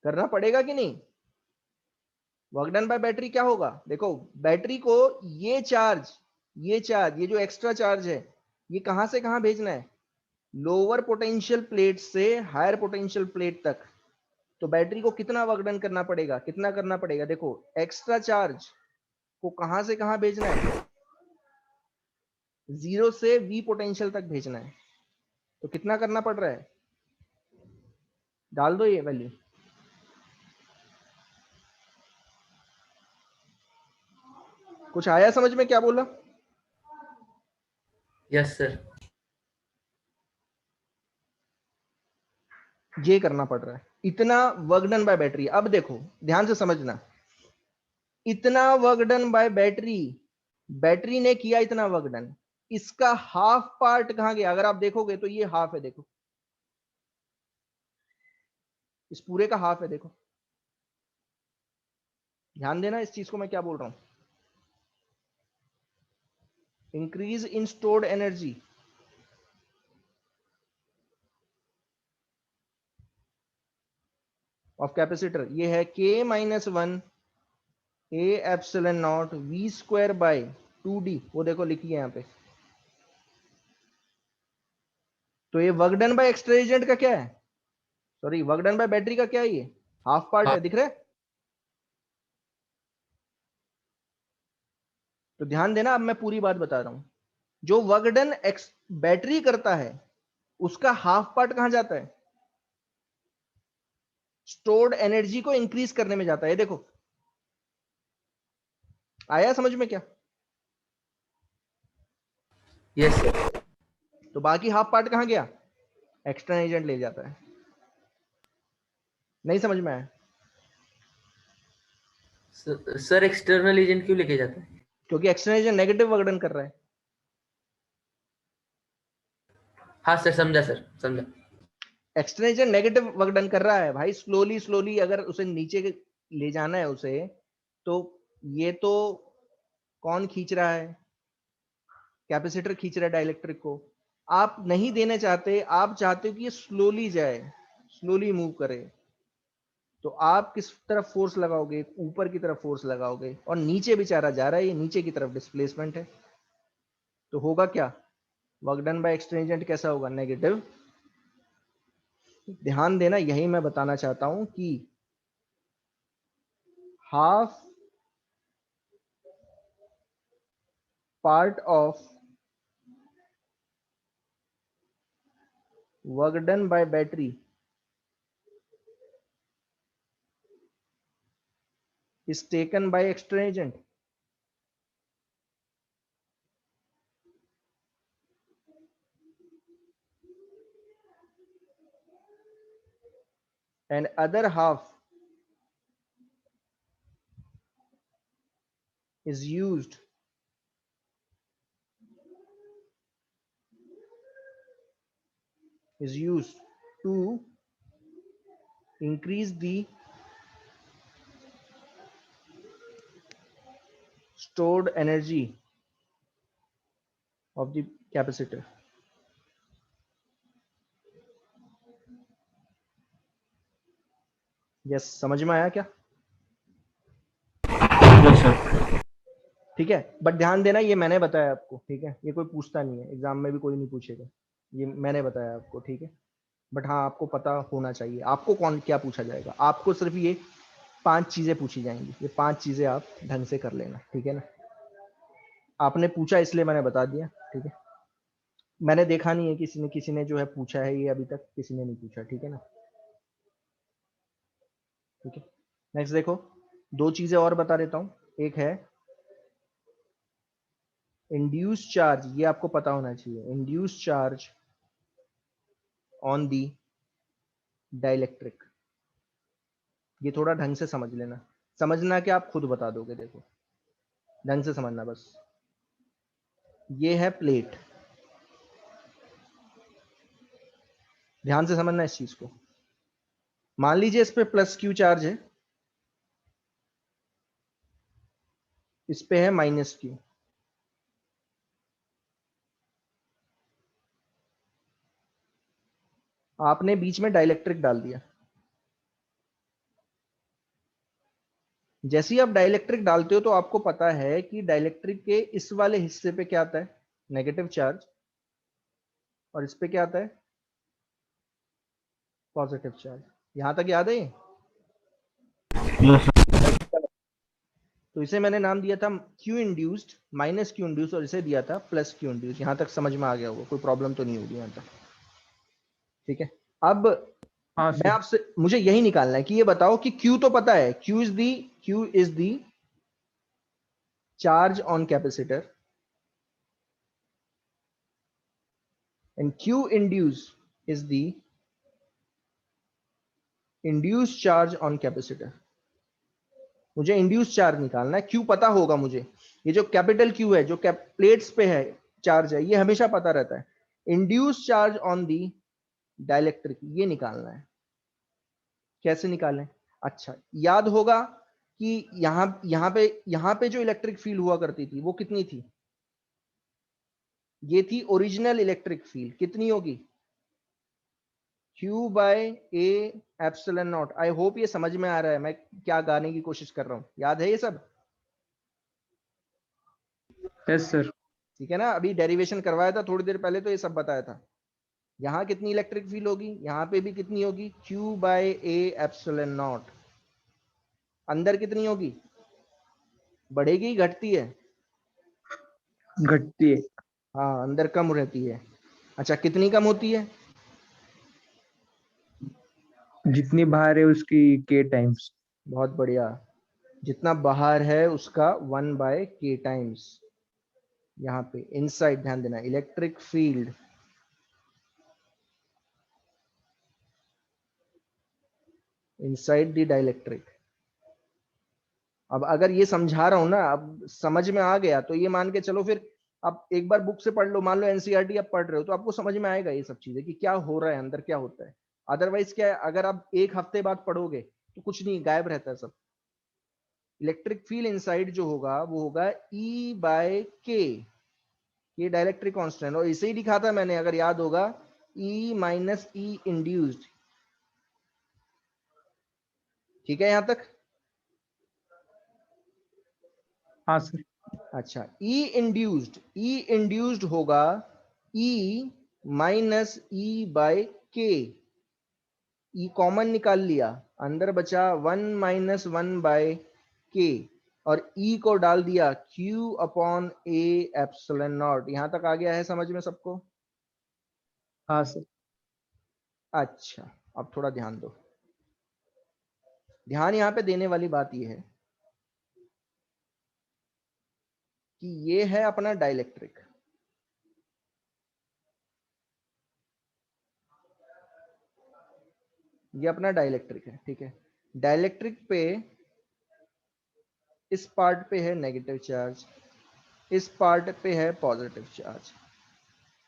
करना पड़ेगा कि नहीं। वर्क डन बाय बैटरी क्या होगा, देखो बैटरी को ये चार्ज, ये चार्ज, ये जो एक्स्ट्रा चार्ज है, ये कहां से कहां भेजना है, लोअर पोटेंशियल प्लेट से हायर पोटेंशियल प्लेट तक। तो बैटरी को कितना वर्क डन करना पड़ेगा, कितना करना पड़ेगा, देखो एक्स्ट्रा चार्ज को कहां से कहां भेजना है, 0 से वी पोटेंशियल तक भेजना है। तो कितना करना पड़ रहा है, डाल दो ये वैल्यू। कुछ आया समझ में क्या बोला, यस सर। ये करना पड़ रहा है, इतना वर्क डन बाय बैटरी। अब देखो ध्यान से समझना, इतना work done by battery, battery ने किया इतना वर्क डन, इसका हाफ पार्ट कहां गया, अगर आप देखोगे तो ये हाफ है, देखो इस पूरे का हाफ है, देखो ध्यान देना इस चीज को मैं क्या बोल रहा हूं। Increase in stored energy of capacitor, ये है K minus one A epsilon not V square by 2d, वो देखो लिखी है यहां पे। तो ये work done by extra agent का क्या है, sorry work done by battery का क्या है, ये हाफ पार्ट है, दिख रहा है। तो ध्यान देना, अब मैं पूरी बात बता रहा हूं। जो वर्क डन बैटरी करता है उसका हाफ पार्ट कहां जाता है, स्टोर्ड एनर्जी को इंक्रीज करने में जाता है। देखो आया समझ में क्या, यस सर। तो बाकी हाफ पार्ट कहां गया, एक्सटर्नल एजेंट ले जाता है। नहीं समझ में आया, सर एक्सटर्नल एजेंट क्यों लेके जाता है। क्योंकि external agent negative work done कर रहा है। हाँ सर, समझा सर, समझा। External agent negative work done कर रहा है भाई, स्लोली स्लोली अगर उसे नीचे ले जाना है उसे, तो ये तो कौन खींच रहा है, कैपेसिटर खींच रहा है डाइलेक्ट्रिक को। आप नहीं देना चाहते, आप चाहते हो कि ये स्लोली जाए, स्लोली मूव करे, तो आप किस तरफ फोर्स लगाओगे, ऊपर की तरफ फोर्स लगाओगे, और नीचे बेचारा जा रहा है, ये नीचे की तरफ डिस्प्लेसमेंट है। तो होगा क्या, work done by external agent कैसा होगा, नेगेटिव। ध्यान देना, यही मैं बताना चाहता हूं कि half part of work done by battery is taken by external agent. And other half is used to increase the stored energy of the capacitor. Yes, समझ में आया क्या? Yes sir. ठीक है, बट ध्यान देना ये मैंने बताया आपको, ठीक है, ये कोई पूछता नहीं है, एग्जाम में भी कोई नहीं पूछेगा, ये मैंने बताया आपको, ठीक है। बट हाँ, आपको पता होना चाहिए आपको कौन क्या पूछा जाएगा। आपको सिर्फ ये 5 चीजें पूछी जाएंगी, ये 5 चीजें आप ढंग से कर लेना, ठीक है ना। आपने पूछा इसलिए मैंने बता दिया, ठीक है। मैंने देखा नहीं है किसी ने जो है पूछा है, ये अभी तक किसी ने नहीं पूछा, ठीक है ना। ठीक है, नेक्स्ट देखो, 2 चीजें और बता देता हूं। एक है इंड्यूस चार्ज, ये आपको पता होना चाहिए, induce charge on the dielectric. ये थोड़ा ढंग से समझ लेना, समझना कि आप खुद बता दोगे, देखो ढंग से समझना बस। ये है प्लेट, ध्यान से समझना इस चीज को। मान लीजिए इस पे प्लस क्यू चार्ज है, इस पे है माइनस क्यू। आपने बीच में डाइलेक्ट्रिक डाल दिया। जैसे ही आप डाइलेक्ट्रिक डालते हो तो आपको पता है कि डाइलेक्ट्रिक के इस वाले हिस्से पे क्या आता है, नेगेटिव चार्ज, और इस पे क्या आता है, पॉजिटिव चार्ज। यहां तक याद है ये? तो इसे मैंने नाम दिया था Q induced, minus Q induced, और इसे दिया था प्लस क्यू इंड्यूस्ड। यहां तक समझ में आ गया होगा, कोई प्रॉब्लम तो नहीं होगी यहां तक, ठीक है। अब हाँ मैं सर। आपसे, मुझे यही निकालना है कि ये बताओ कि Q तो पता है, Q is the charge on capacitor and Q induce is the induce charge on capacitor. मुझे इंड्यूस चार्ज निकालना है, Q पता होगा मुझे। ये जो कैपिटल Q है, जो प्लेट्स पे है चार्ज है, ये हमेशा पता रहता है। Induce charge on the dielectric, ये निकालना है। कैसे निकालें? अच्छा, याद होगा कि यहां पे जो इलेक्ट्रिक फील्ड हुआ करती थी वो कितनी थी? ये थी ओरिजिनल इलेक्ट्रिक फील्ड, कितनी होगी? Q by A epsilon naught. I hope ये समझ में आ रहा है मैं क्या गाने की कोशिश कर रहा हूं, याद है ये सब? Yes sir. ठीक है ना, अभी डेरिवेशन करवाया था थोड़ी देर पहले, तो ये सब बताया था। यहां कितनी इलेक्ट्रिक फील्ड होगी, यहां पे भी कितनी होगी, Q by A epsilon naught. अंदर कितनी होगी, बढ़ेगी घटती है? घटती है। हाँ, अंदर कम रहती है। अच्छा, कितनी कम होती है? जितनी बाहर है उसकी के टाइम्स। बहुत बढ़िया, जितना बाहर है उसका 1 बाय के टाइम्स। यहाँ पे इनसाइड ध्यान देना, electric field inside the dielectric. अब अगर ये समझा रहा हूं ना, अब समझ में आ गया, तो ये मान के चलो फिर आप एक बार बुक से पढ़ लो, मान लो एनसीईआरटी आप पढ़ रहे हो, तो आपको समझ में आएगा ये सब चीजें कि क्या हो रहा है अंदर, क्या होता है। अदरवाइज क्या है, अगर आप एक हफ्ते बाद पढ़ोगे तो कुछ नहीं, गायब रहता है सब। इलेक्ट्रिक फील्ड इनसाइड जो होगा वो होगा ई बाय के, ये डाइलेक्ट्रिक कांस्टेंट, और इसे ही लिखा था मैंने, अगर याद होगा, ई माइनस ई इंड्यूस्ड। ठीक है यहां तक? हाँ सर। अच्छा, ई इंड्यूस्ड होगा ई माइनस ई बाय के। ई कॉमन निकाल लिया, अंदर बचा 1 माइनस 1 बाय के, और ई को डाल दिया Q upon A epsilon not. यहां तक आ गया है समझ में सबको? हाँ सर। अच्छा, अब थोड़ा ध्यान दो। ध्यान यहां पे देने वाली बात यह है कि ये है अपना डाइलेक्ट्रिक, ये अपना डाइलेक्ट्रिक है, ठीक है। डाइलेक्ट्रिक पे इस पार्ट पे है नेगेटिव चार्ज, इस पार्ट पे है पॉजिटिव चार्ज।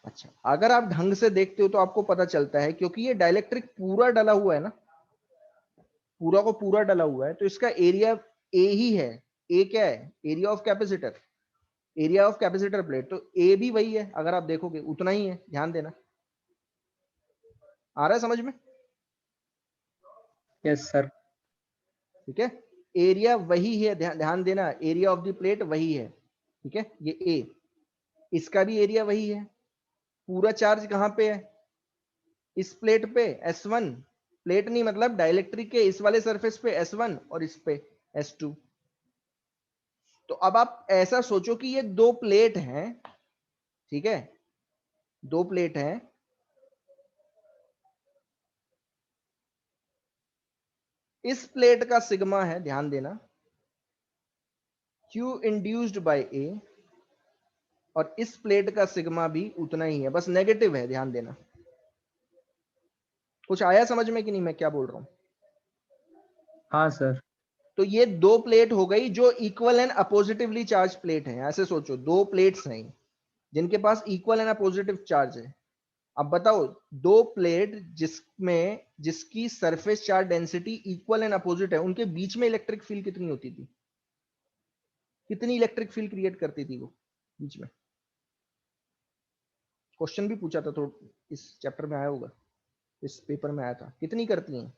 अच्छा, अगर आप ढंग से देखते हो तो आपको पता चलता है, क्योंकि ये डाइलेक्ट्रिक पूरा डला हुआ है ना, पूरा को पूरा डला हुआ है, तो इसका एरिया ए ही है। ए क्या है? Area of capacitor, area of capacitor plate, तो ए भी वही है, अगर आप देखोगे उतना ही है, ध्यान देना। आ रहा है समझ में? Yes sir. ठीक है, एरिया वही है, ध्यान देना, एरिया ऑफ द प्लेट वही है, ठीक है। ये ए, इसका भी एरिया वही है। पूरा चार्ज कहां पे है? इस प्लेट पे S1, प्लेट नहीं मतलब डाइलेक्ट्रिक के इस वाले सरफेस पे S1 और इस पे S2। तो अब आप ऐसा सोचो कि ये दो प्लेट हैं, ठीक है, दो प्लेट हैं, इस प्लेट का सिग्मा है, ध्यान देना, Q इंड्यूस्ड बाय A, और इस प्लेट का सिग्मा भी उतना ही है, बस नेगेटिव है, ध्यान देना। कुछ आया समझ में कि नहीं मैं क्या बोल रहा हूं? हाँ सर। तो ये दो प्लेट हो गई जो equal and oppositely charged plate है। ऐसे सोचो, दो प्लेट्स हैं जिनके पास इक्वल एंड अपोजिटिव चार्ज है। अब बताओ, दो प्लेट जिसमें जिसकी surface charge density equal and opposite है, उनके बीच में इलेक्ट्रिक फील्ड कितनी होती थी? कितनी इलेक्ट्रिक फील्ड क्रिएट करती थी वो बीच में? क्वेश्चन भी पूछा था, तो इस चैप्टर में आया होगा, इस पेपर में आया था, कितनी करती हैं?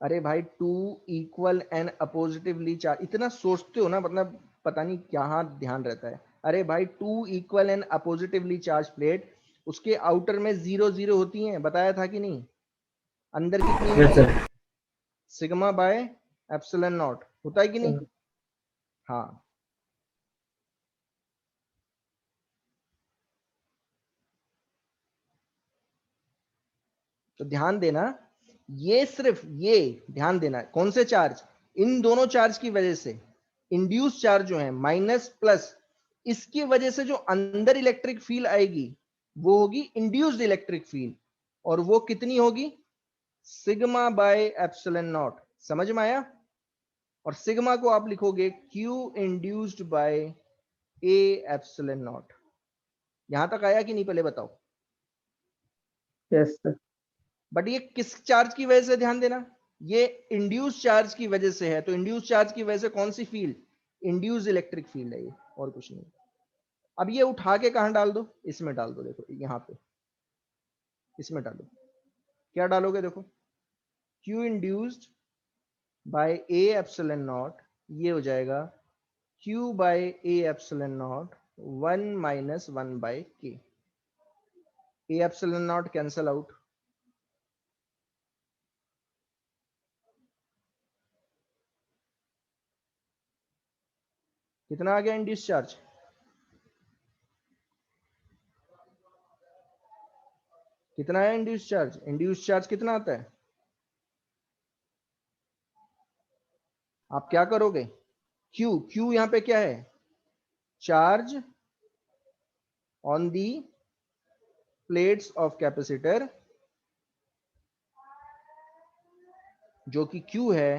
अरे भाई, two equal and oppositely charge, इतना सोचते हो ना, मतलब पता नहीं क्या ध्यान रहता है। अरे भाई, two equal and oppositely charged plate, उसके आउटर में 0 0 होती हैं, बताया था कि नहीं? अंदर कितनी यस होती सर। है? सिग्मा बाय एप्सिलॉन नॉट, होता है कि नहीं? हाँ, तो ध्यान देना, ये सिर्फ ये ध्यान देना, कौन से चार्ज? इन दोनों चार्ज की वजह से इंड्यूस चार्ज जो है माइनस प्लस, इसकी वजह से जो अंदर इलेक्ट्रिक फील्ड आएगी वो होगी इंड्यूस्ड इलेक्ट्रिक फील्ड, और वो कितनी होगी? Sigma bye epsilon not. समझ में आया? और सिग्मा को आप लिखोगे Q induced by A epsilon not. यहां तक आया कि नहीं, पहले बताओ। Yes sir. बट ये किस चार्ज की वजह से, ध्यान देना, ये इंड्यूस चार्ज की वजह से है, तो इंड्यूस चार्ज की वजह से कौन सी फील्ड? इंड्यूस इलेक्ट्रिक फील्ड है ये, और कुछ नहीं। अब ये उठा के कहां डाल दो? इसमें डाल दो, देखो यहां पे, इसमें डालो। क्या डालोगे? देखो, Q induced by A epsilon naught, ये हो जाएगा Q by A epsilon naught 1 minus 1 by K। A epsilon naught cancel out, कितना आ गया इंड्यूस चार्ज? कितना है इंड्यूस चार्ज? इंड्यूस चार्ज कितना आता है? आप क्या करोगे? क्यू यहां पे क्या है? Charge on the plates of capacitor, जो कि क्यू है,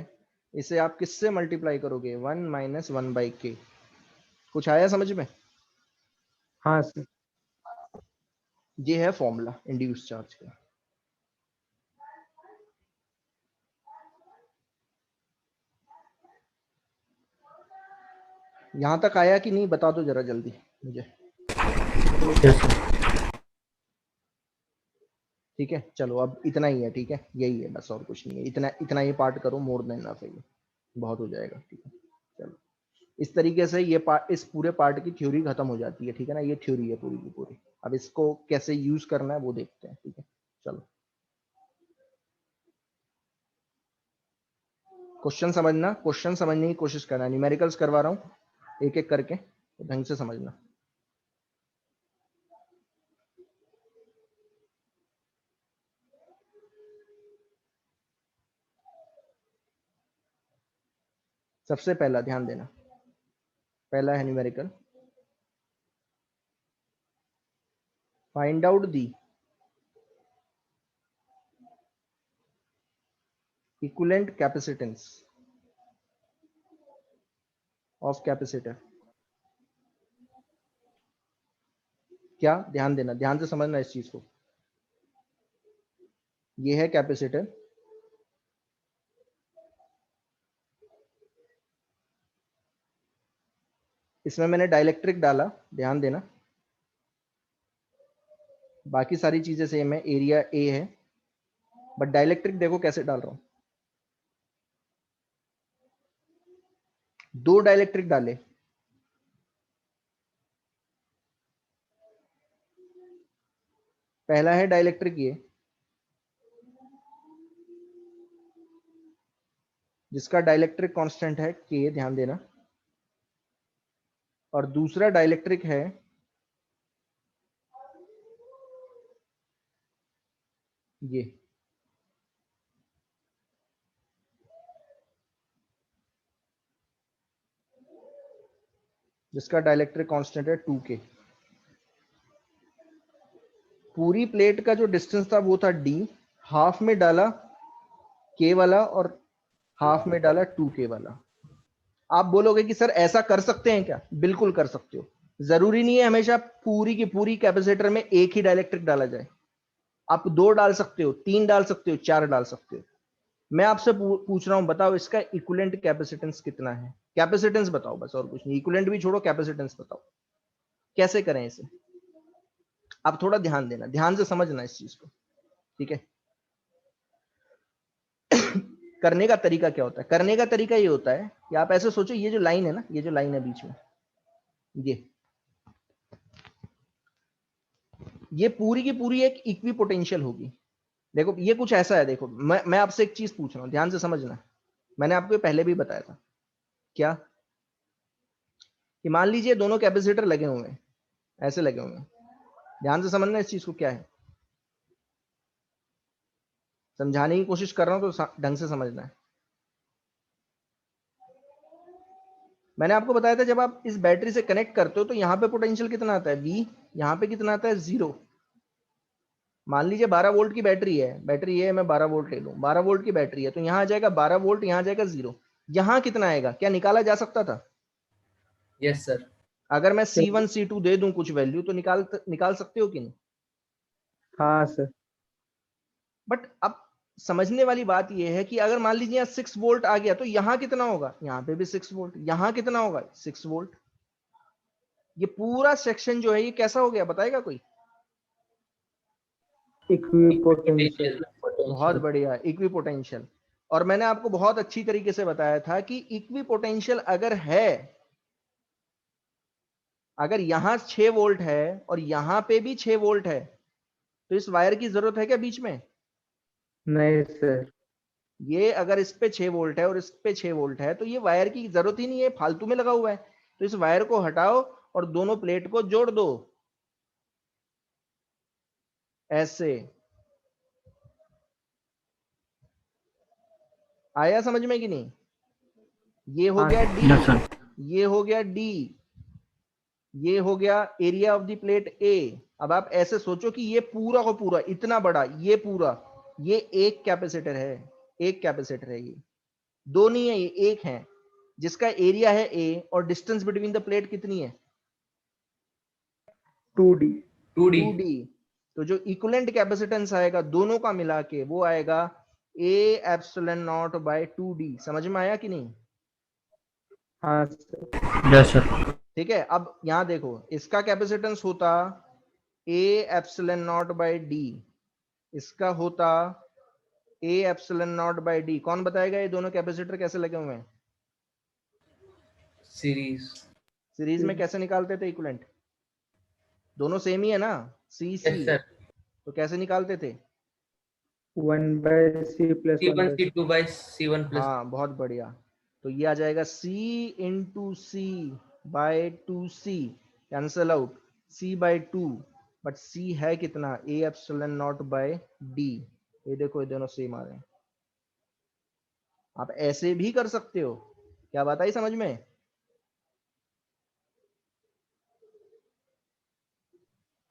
इसे आप किससे मल्टीप्लाई करोगे? 1 माइनस 1 बाई के। कुछ आया समझ में? हाँ सर। ये है फॉर्मूला इंड्यूस चार्ज का। यहां तक आया कि नहीं, बता दो जरा जल्दी मुझे। Yes sir. ठीक है, चलो अब इतना ही है, ठीक है, यही है बस, और कुछ नहीं है। इतना इतना ही पार्ट करो, मोर देन इनफ है, ये बहुत हो जाएगा, ठीक है। चलो, इस तरीके से ये पार्ट, इस पूरे पार्ट की थ्योरी खत्म हो जाती है, ठीक है ना। ये थ्योरी है पूरी की पूरी। अब इसको कैसे यूज करना है वो देखते हैं, ठीक है। चलो, क्वेश्चन समझना, क्वेश्चन समझने की कोशिश करना। न्यूमेरिकल्स करवा रहा हूँ एक एक करके, तो ढंग से समझना। सबसे पहला ध्यान देना, पहला है numerical, find out the equivalent capacitance of capacitor. क्या, ध्यान देना, ध्यान से समझना इस चीज को। ये है कैपेसिटर, इसमें मैंने डाइलेक्ट्रिक डाला, ध्यान देना, बाकी सारी चीजें सेम है, एरिया ए है, बट डाइलेक्ट्रिक देखो कैसे डाल रहा हूं। दो डाइलेक्ट्रिक डाले, पहला है डाइलेक्ट्रिक ये, जिसका डाइलेक्ट्रिक कांस्टेंट है के, ध्यान देना, और दूसरा डाइलेक्ट्रिक है ये, जिसका डाइलेक्ट्रिक कांस्टेंट है 2k। पूरी प्लेट का जो डिस्टेंस था वो था d, हाफ में डाला k वाला और हाफ में डाला 2k वाला। आप बोलोगे कि सर ऐसा कर सकते हैं क्या? बिल्कुल कर सकते हो। जरूरी नहीं है हमेशा पूरी की पूरी कैपेसिटर में एक ही डाइलेक्ट्रिक डाला जाए। आप 2 डाल सकते हो, 3 डाल सकते हो, 4 डाल सकते हो। मैं आपसे पूछ रहा हूं, बताओ इसका इक्विवेलेंट कैपेसिटेंस कितना है? कैपेसिटेंस बताओ बस, और कुछ नहीं। इक्विवेलेंट भी छोड़ो, कैपेसिटेंस बताओ कैसे करें इसे। आप थोड़ा ध्यान देना, ध्यान से समझना इस चीज को, ठीक है। करने का तरीका क्या होता है? करने का तरीका ये होता है कि आप ऐसे सोचो, ये जो लाइन है ना, ये जो लाइन है बीच में, ये पूरी की पूरी एक इक्वी पोटेंशियल होगी। देखो ये कुछ ऐसा है, देखो मैं आपसे एक चीज पूछ रहा हूं, ध्यान से समझना। मैंने आपको पहले भी बताया था क्या, कि मान लीजिए दोनों कैपेसिटर लगे हुए हैं, ऐसे लगे हुए हैं। ध्यान से समझना इस चीज को, क्या है समझाने की कोशिश कर रहा हूं तो ढंग से समझना है। मैंने आपको बताया था जब आप इस बैटरी से कनेक्ट करते हो तो यहां पे पोटेंशियल कितना आता है V, यहां पे कितना आता है 0। मान लीजिए 12 वोल्ट की बैटरी है, बैटरी ये है, मैं 12 वोल्ट ले लूं, 12 वोल्ट की बैटरी है, तो यहां आ जाएगा 12 वोल्ट, यहां आ जाएगा 0। यहां कितना आएगा? क्या निकाला जा सकता था? Yes sir. अगर मैं C1 C2 दे दूं कुछ वैल्यू तो निकाल सकते हो कि नहीं? हाँ सर। बट अब समझने वाली बात यह है कि अगर मान लीजिए यहाँ 6 वोल्ट आ गया तो यहाँ कितना होगा? यहाँ पे भी 6 वोल्ट, यहाँ कितना होगा? 6 वोल्ट। ये पूरा सेक्शन जो है ये कैसा हो गया, बताएगा कोई? इक्विपोटेंशियल। बहुत बढ़िया, इक्वी पोटेंशियल। और मैंने आपको बहुत अच्छी तरीके से बताया था कि इक्वी पोटेंशियल अगर है, अगर यहां 6 वोल्ट है और यहां पे भी 6 वोल्ट है, तो इस वायर की जरूरत है क्या बीच में? नहीं सर। ये अगर इस पे 6 वोल्ट है और इस पे 6 वोल्ट है तो ये वायर की जरूरत ही नहीं है, फालतू में लगा हुआ है। तो इस वायर को हटाओ और दोनों प्लेट को जोड़ दो ऐसे। आया समझ में कि नहीं? ये हो हाँ गया सर। डी, ये हो गया डी, ये हो गया एरिया ऑफ द प्लेट ए। अब आप ऐसे सोचो कि ये पूरा को पूरा इतना बड़ा, ये पूरा, ये एक कैपेसिटर है, एक कैपेसिटर है ये, दो नहीं है, ये एक है, जिसका एरिया है ए और डिस्टेंस बिटवीन द प्लेट कितनी है? 2D। 2D। 2D। तो जो इक्विवेलेंट कैपेसिटेंस आएगा दोनों का मिला के वो आएगा A epsilon not bye 2D। समझ में आया कि नहीं? हाँ सर। Yes sir. ठीक है। अब यहां देखो, इसका कैपेसिटेंस होता A epsilon not by D, इसका होता A epsilon not by D। कौन बताएगा ये दोनों कैपेसिटर कैसे लगे हुए हैं? सीरीज। सीरीज में कैसे निकालते थे इक्विवेलेंट? दोनों सेम ही है ना, C C। Yes sir. तो कैसे निकालते थे? 1/C plus C1 1/C। C2 bye C1 plus. हाँ बहुत बढ़िया। तो ये आ जाएगा C into C by 2C, cancel out, C by 2। But C है कितना? A epsilon not by D। ये देखो ये दोनों सेम आ रहे हैं। आप ऐसे भी कर सकते हो, क्या बात आई समझ में?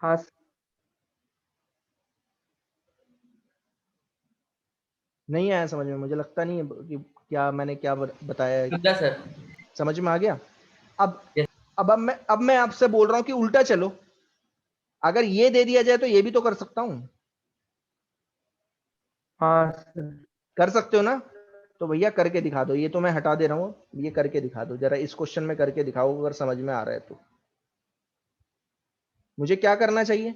हाँ सर। नहीं आया समझ में? मुझे लगता नहीं है कि क्या मैंने क्या बताया है। समझा सर। समझ में आ गया? अब Yes. अब मैं आपसे बोल रहा हूं कि उल्टा चलो, अगर ये दे दिया जाए तो ये भी तो कर सकता हूं। हाँ सर। कर सकते हो ना? तो भैया करके दिखा दो। ये तो मैं हटा दे रहा हूं, ये करके दिखा दो जरा, इस क्वेश्चन में करके दिखाओ अगर समझ में आ रहा है तो। मुझे क्या करना चाहिए?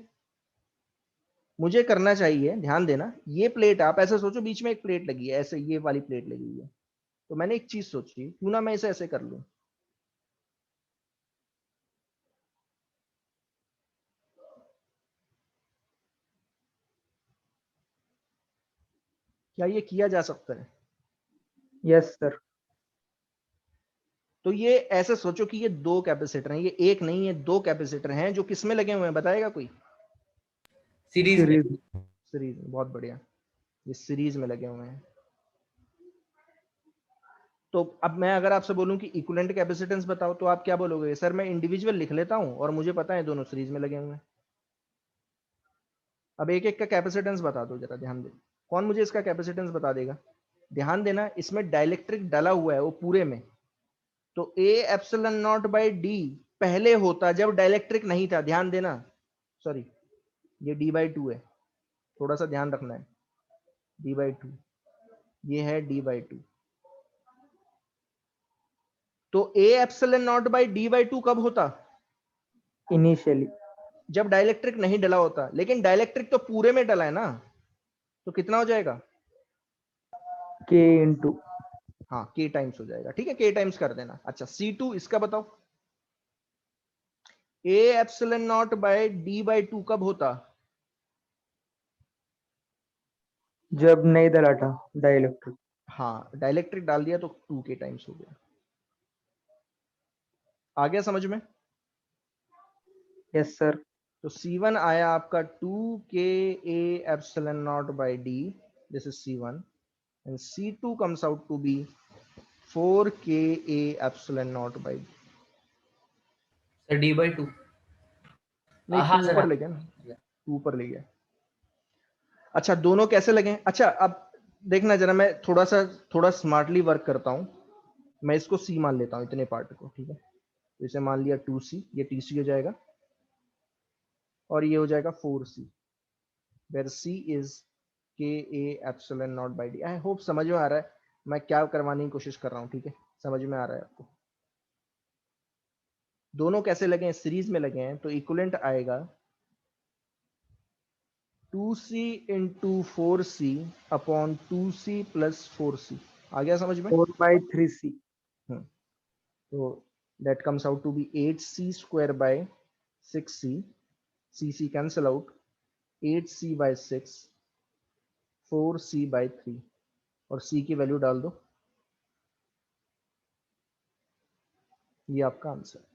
मुझे करना चाहिए, ध्यान देना, ये प्लेट आप ऐसे सोचो, बीच में एक प्लेट लगी है, ऐसे ये वाली प्लेट लगी हुई है। तो मैंने एक चीज सोची, क्यों ना मैं इसे ऐसे कर लूं। क्या ये किया जा सकता है? Yes sir. तो ये ऐसे सोचो कि ये दो कैपेसिटर हैं, ये एक नहीं है, दो कैपेसिटर हैं जो किसमें लगे हुए हैं, बताएगा कोई? सीरीज में। सीरीज। सीरीज में। बहुत बढ़िया, ये सीरीज में लगे हुए हैं। तो अब मैं अगर आपसे बोलूं कि इक्विवेलेंट कैपेसिटेंस बताओ, तो आप क्या बोलोगे? सर मैं इंडिविजुअल लिख लेता हूं और मुझे पता है दोनों सीरीज में लगे हुए हैं। अब एक एक का कैपेसिटेंस बता दो जरा, ध्यान दे। कौन मुझे इसका कैपेसिटेंस बता देगा? ध्यान देना, इसमें डाइलेक्ट्रिक डाला हुआ है वो पूरे में। तो A epsilon not by D पहले होता जब डाइलेक्ट्रिक नहीं था, ध्यान देना। सॉरी, ये डी बाई टू है, थोड़ा सा ध्यान रखना है। डी बाई टू, ये है डी बाई टू। तो A epsilon not by D by two कब होता? इनिशियली। जब डाइलेक्ट्रिक नहीं डला होता। लेकिन डाइलेक्ट्रिक तो पूरे में डला है ना, तो कितना हो जाएगा? के इंटू। हाँ, के टाइम्स हो जाएगा। ठीक है, के टाइम्स कर देना। अच्छा, C2 इसका बताओ। A epsilon not by D by two कब होता? जब नहीं डला था डाइलेक्ट्रिक। हाँ, डाइलेक्ट्रिक डाल दिया तो 2 के टाइम्स हो गया। आ गया समझ में? Yes sir. तो C1 आया आपका 2 K A epsilon not by D, this is C1, and C2 comes out to be 4 K A epsilon not by D. Sir D/2। नहीं, हाँ 2 सर, पर हाँ। ले गया ना, 2 पर ले गया। अच्छा, दोनों कैसे लगे? अच्छा, अब देखना जरा, मैं थोड़ा स्मार्टली वर्क करता हूं। मैं इसको C मान लेता हूं, इतने पार्ट को। ठीक है, तो इसे मान लिया 2C, ये TC हो जाएगा, और ये हो जाएगा 4C, वेर C इज के A epsilon not by D. I hope समझ में आ रहा है मैं क्या करवाने की कोशिश कर रहा हूँ। ठीक है, समझ में आ रहा है आपको? दोनों कैसे लगे हैं? सीरीज में लगे हैं, तो इक्विवेलेंट आएगा 2C into 4C upon 2C plus 4C। आ गया समझ में? 4/3C। हम्म, तो that comes out to be 8C square by 6C, C cancel out, 8C by 6, 4C by 3, और C की वैल्यू डाल दो, ये आपका आंसर।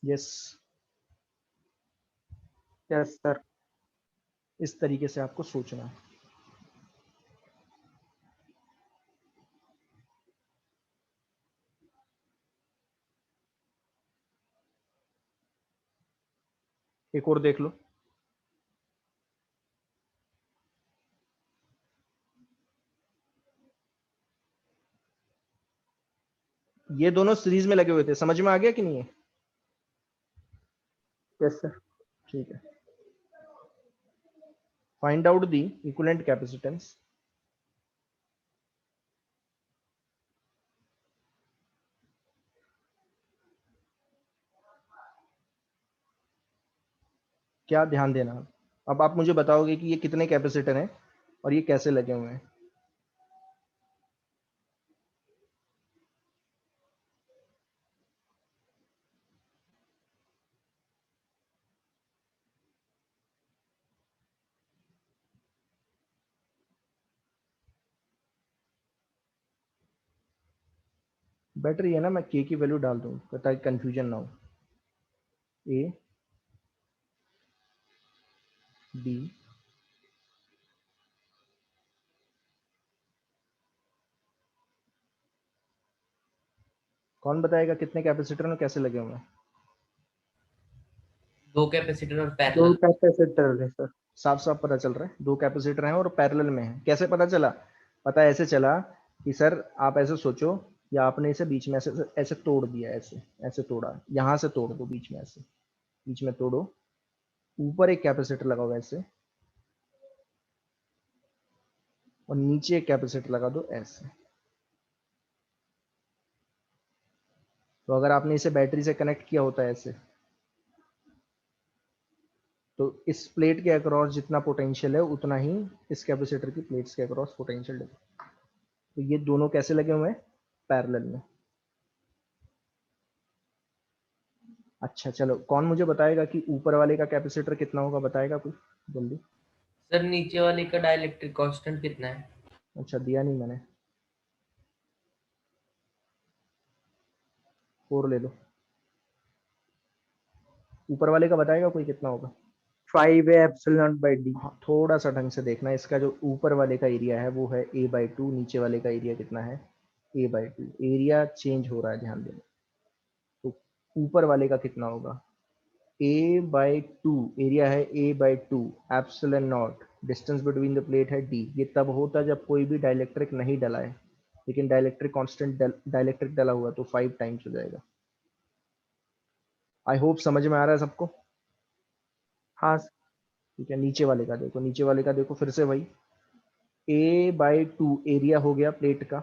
Yes, yes sir. इस तरीके से आपको सोचना है। एक और देख लो। ये दोनों सीरीज में लगे हुए थे, समझ में आ गया कि नहीं है? Yes sir. ठीक है, find out the equivalent capacitance. क्या ध्यान देना, अब आप मुझे बताओगे कि ये कितने कैपेसिटर हैं और ये कैसे लगे हुए हैं। बेटर ये ना मैं के की वैल्यू डाल दूं ताकि कंफ्यूजन ना हो। ए बी कौन बताएगा कितने कैपेसिटर में कैसे लगे हुए हैं? 2 कैपेसिटर और दो पैरेलल। कैपेसिटर है सर। साफ साफ पता चल रहा है 2 कैपेसिटर हैं और पैरेलल में है। कैसे पता चला? पता ऐसे चला कि सर आप ऐसे सोचो या आपने इसे बीच में ऐसे ऐसे तोड़ दिया, ऐसे ऐसे तोड़ा, यहाँ से तोड़ दो बीच में, ऐसे बीच में तोड़ो, ऊपर एक कैपेसिटर लगा हुआ ऐसे और नीचे एक कैपेसिटर लगा दो ऐसे। तो अगर आपने इसे बैटरी से कनेक्ट किया होता है ऐसे, तो इस प्लेट के अक्रॉस जितना पोटेंशियल है उतना ही इस कैपेसिटर की प्लेट्स के अक्रॉस पोटेंशियल है। तो ये दोनों कैसे लगे हुए हैं? पैरेलल में। अच्छा चलो, कौन मुझे बताएगा कि ऊपर वाले का कैपेसिटर कितना होगा? बताएगा कोई जल्दी? सर नीचे वाले का डाइलेक्ट्रिक कांस्टेंट कितना है? अच्छा दिया नहीं मैंने, 4 ले लो। ऊपर वाले का बताएगा कोई कितना होगा? 5 A/D। हाँ थोड़ा सा ढंग से देखना, इसका जो ऊपर वाले का एरिया है वो है a/2, नीचे वाले का एरिया कितना है? a/2। एरिया चेंज हो रहा है, ध्यान देना। तो ऊपर वाले का कितना होगा? a/2, एरिया है a/2, epsilon not, distance between the plate है d। ये तब होता है जब कोई भी डाइलेक्ट्रिक नहीं डला है, लेकिन डाइलेक्ट्रिक कांस्टेंट डाइलेक्ट्रिक डला हुआ तो 5 टाइम्स हो जाएगा। आई होप समझ में आ रहा है सबको? हाँ ठीक है, नीचे वाले का देखो, नीचे वाले का देखो फिर से वही, a/2 एरिया हो गया प्लेट का,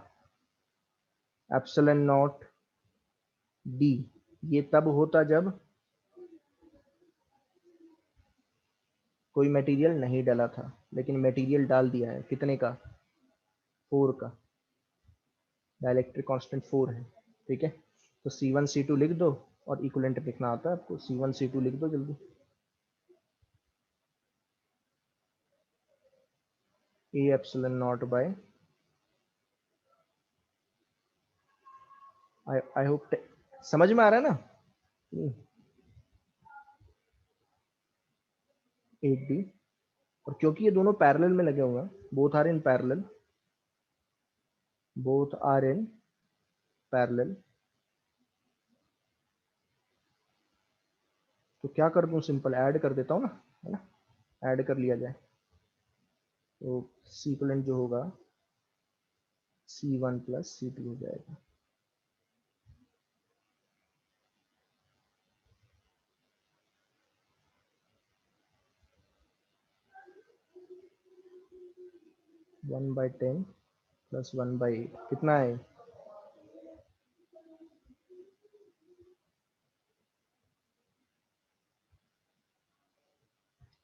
एप्सिलॉन नॉट d। ये तब होता जब कोई मटेरियल नहीं डला था, लेकिन मटेरियल डाल दिया है। कितने का? 4 का। डाइलेक्ट्रिक कांस्टेंट 4 है। ठीक है, तो C1 C2 लिख दो, और इक्विवेलेंट लिखना आता है आपको, C1 C2 लिख दो जल्दी। a epsilon not by, I hope समझ में आ रहा है ना? 8D। और क्योंकि ये दोनों पैरेलल में लगे हुए हैं, both are in parallel, both are in parallel, तो क्या कर दूं? सिंपल ऐड कर देता हूँ ना, है ना? ऐड कर लिया जाए तो सीक्वेंट जो होगा C1 प्लस C2 हो जाएगा। वन बाई 10 प्लस 1/8 कितना है?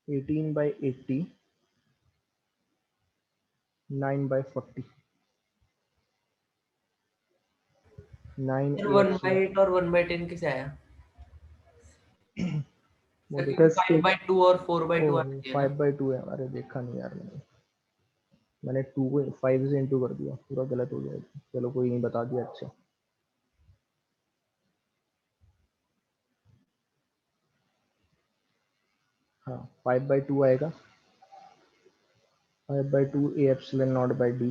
18/80, 9/40, 9 सर A 1/8 एप्सिलॉन। और 1/10 कैसे आया? वो सर देखो, क्योंकि 10 के 5/2 और 4/2 ओह आना चाहिए ना। 5/2 है, अरे देखा नहीं यार मैंने 2 को 5 से इंटू कर दिया, पूरा गलत हो जाएगा। चलो कोई नहीं, बता दिया। अच्छा हाँ, 5/2 आएगा, 5/2 A epsilon not by D.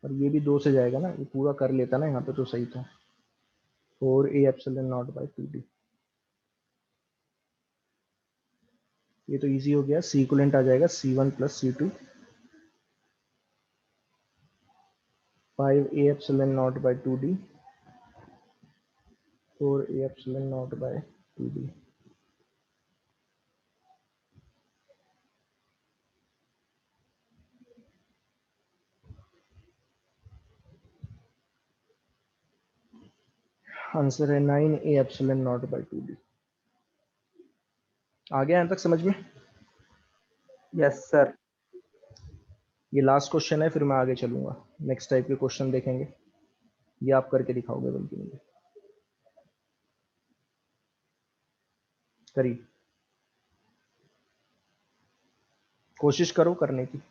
और ये भी 2 से जाएगा ना, ये पूरा कर लेता ना यहाँ पे तो सही था। 4 A epsilon not by 2D। ये तो इजी हो गया, सी इक्विवेलेंट आ जाएगा C1 plus C2, 5 A epsilon not by 2D, 4 A epsilon not by 2D। Answer है 9 A epsilon not by 2D। आ गया यहाँ तक समझ में? Yes sir. ये लास्ट क्वेश्चन है, फिर मैं आगे चलूंगा। नेक्स्ट टाइप के क्वेश्चन देखेंगे, ये आप करके दिखाओगे बल्कि मुझे। करिए, कोशिश करो करने की।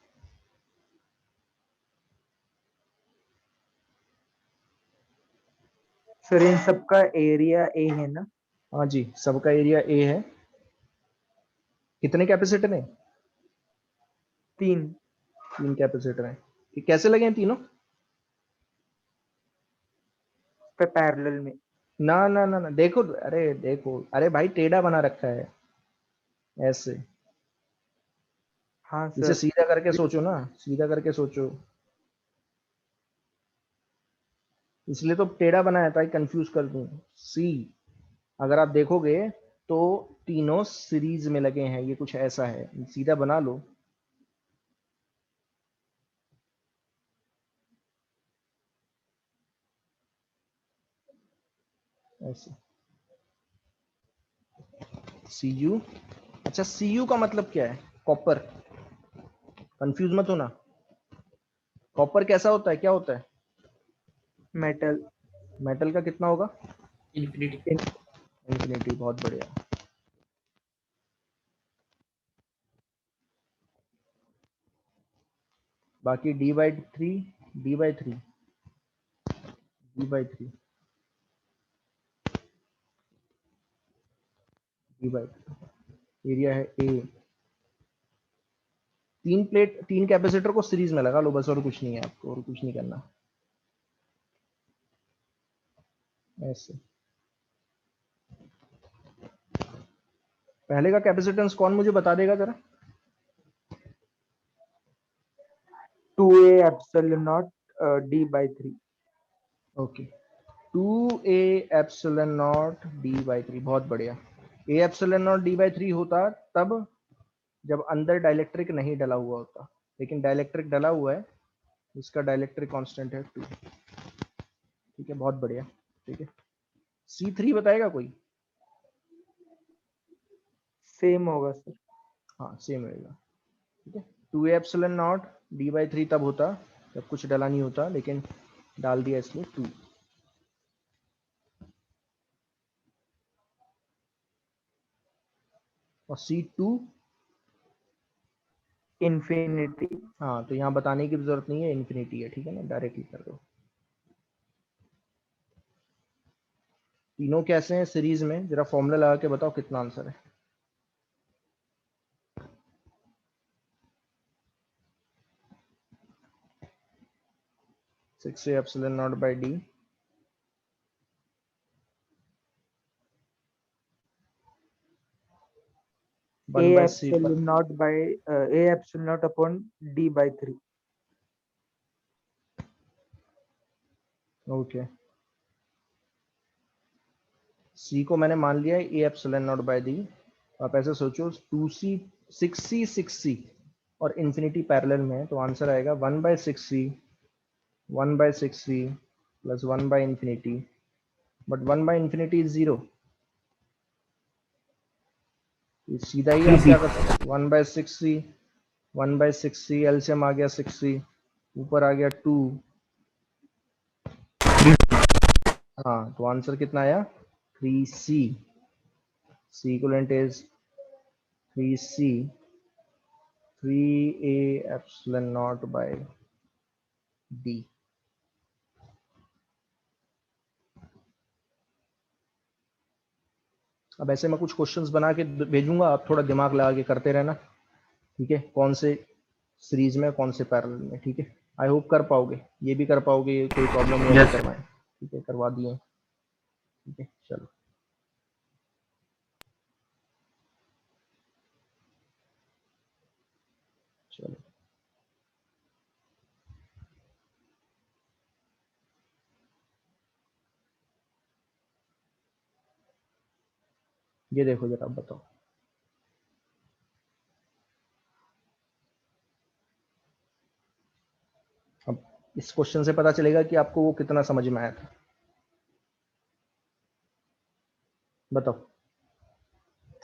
सर इन सबका एरिया ए है ना? हाँ जी, सबका एरिया ए है। कितने कैपेसिटर हैं? 3 3 कैपेसिटर हैं। ये कैसे लगे हैं तीनों? पे पैरेलल में। ना ना ना ना, देखो, अरे देखो, अरे भाई टेढ़ा बना रखा है ऐसे। हाँ इसे सर। सीधा करके सोचो ना, सीधा करके सोचो, इसलिए तो टेढ़ा बनाया था, कंफ्यूज कर दूं। सी, अगर आप देखोगे तो तीनों सीरीज में लगे हैं, ये कुछ ऐसा है, सीधा बना लो। ऐसे सी यू। अच्छा, सी यू का मतलब क्या है? कॉपर। कंफ्यूज मत होना। कॉपर कैसा होता है, क्या होता है? मेटल। मेटल का कितना होगा? इन्फिनिटी। इंफिनिटी। बहुत बढ़िया। बाकी D by three, D by three, D by three, D by three, area है ए। तीन प्लेट, तीन कैपेसिटर को सीरीज में लगा लो बस, और कुछ नहीं है आपको, और कुछ नहीं करना। ऐसे पहले का कैपेसिटेंस कौन मुझे बता देगा जरा? 2a epsilon not d/3। Okay, 2a epsilon not D by three. बहुत बढ़िया। A epsilon not D by three होता तब जब अंदर डाइलेक्ट्रिक नहीं डला हुआ होता, लेकिन डाइलेक्ट्रिक डला हुआ है, इसका डाइलेक्ट्रिक कांस्टेंट है 2। ठीक है, बहुत बढ़िया। ठीक है, C3 बताएगा कोई? सेम होगा सर। हाँ, सेम रहेगा। ठीक है, 2a epsilon not D by three तब होता जब कुछ डला नहीं होता, लेकिन डाल दिया इसलिए 2। और C2, इन्फिनिटी। हाँ तो यहाँ बताने की भी जरूरत नहीं है, इन्फिनिटी है। ठीक है ना, डायरेक्टली कर दो। तीनों कैसे हैं सीरीज में, जरा फॉर्मूला लगा के बताओ कितना आंसर है। Six epsilon not by D, a 1/c पर। Epsilon not by a epsilon naught upon d/3। Okay, C को मैंने मान लिया है A epsilon not by D. आप ऐसे सोचो, 2c, 6c, 6c और इन्फिनिटी पैरेलल में है, तो आंसर आएगा 1/6c, 1/6c plus 1/infinity। But 1/infinity is zero, सीधा ही आप क्या कर सकते हो, 1/6c, 1/6c, एलसीएम आ गया 6c, ऊपर आ गया 2। हाँ, तो आंसर कितना आया? 3c। C equivalent is 3c, 3a epsilon naught by d। अब ऐसे मैं कुछ क्वेश्चंस बना के भेजूंगा, आप थोड़ा दिमाग लगा के करते रहना। ठीक है, कौन से सीरीज में, कौन से पैरेलल में। ठीक है, आई होप कर पाओगे, ये भी कर पाओगे, कोई प्रॉब्लम नहीं है करवाएं। ठीक है, करवा दिए। ठीक है, चलो। चलो, ये देखो जरा, आप बताओ। अब इस क्वेश्चन से पता चलेगा कि आपको वो कितना समझ में आया था। बताओ,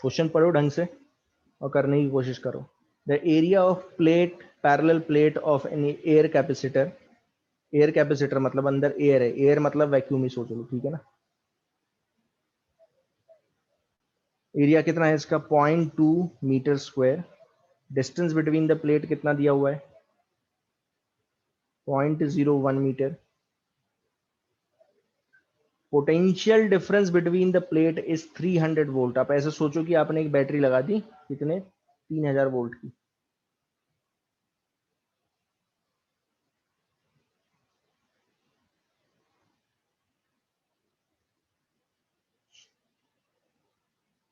क्वेश्चन पढ़ो ढंग से और करने की कोशिश करो। The area of plate, parallel plate of an air capacitor. Air capacitor मतलब अंदर एयर है, एयर मतलब वैक्यूम ही सोच लो। ठीक है ना, एरिया कितना है इसका? 0.2 metre square. Distance between the plate कितना दिया हुआ है? 0.01 metre. Potential difference between the plate is 300 volt. आप ऐसे सोचो कि आपने एक बैटरी लगा दी कितने 3000 वोल्ट की,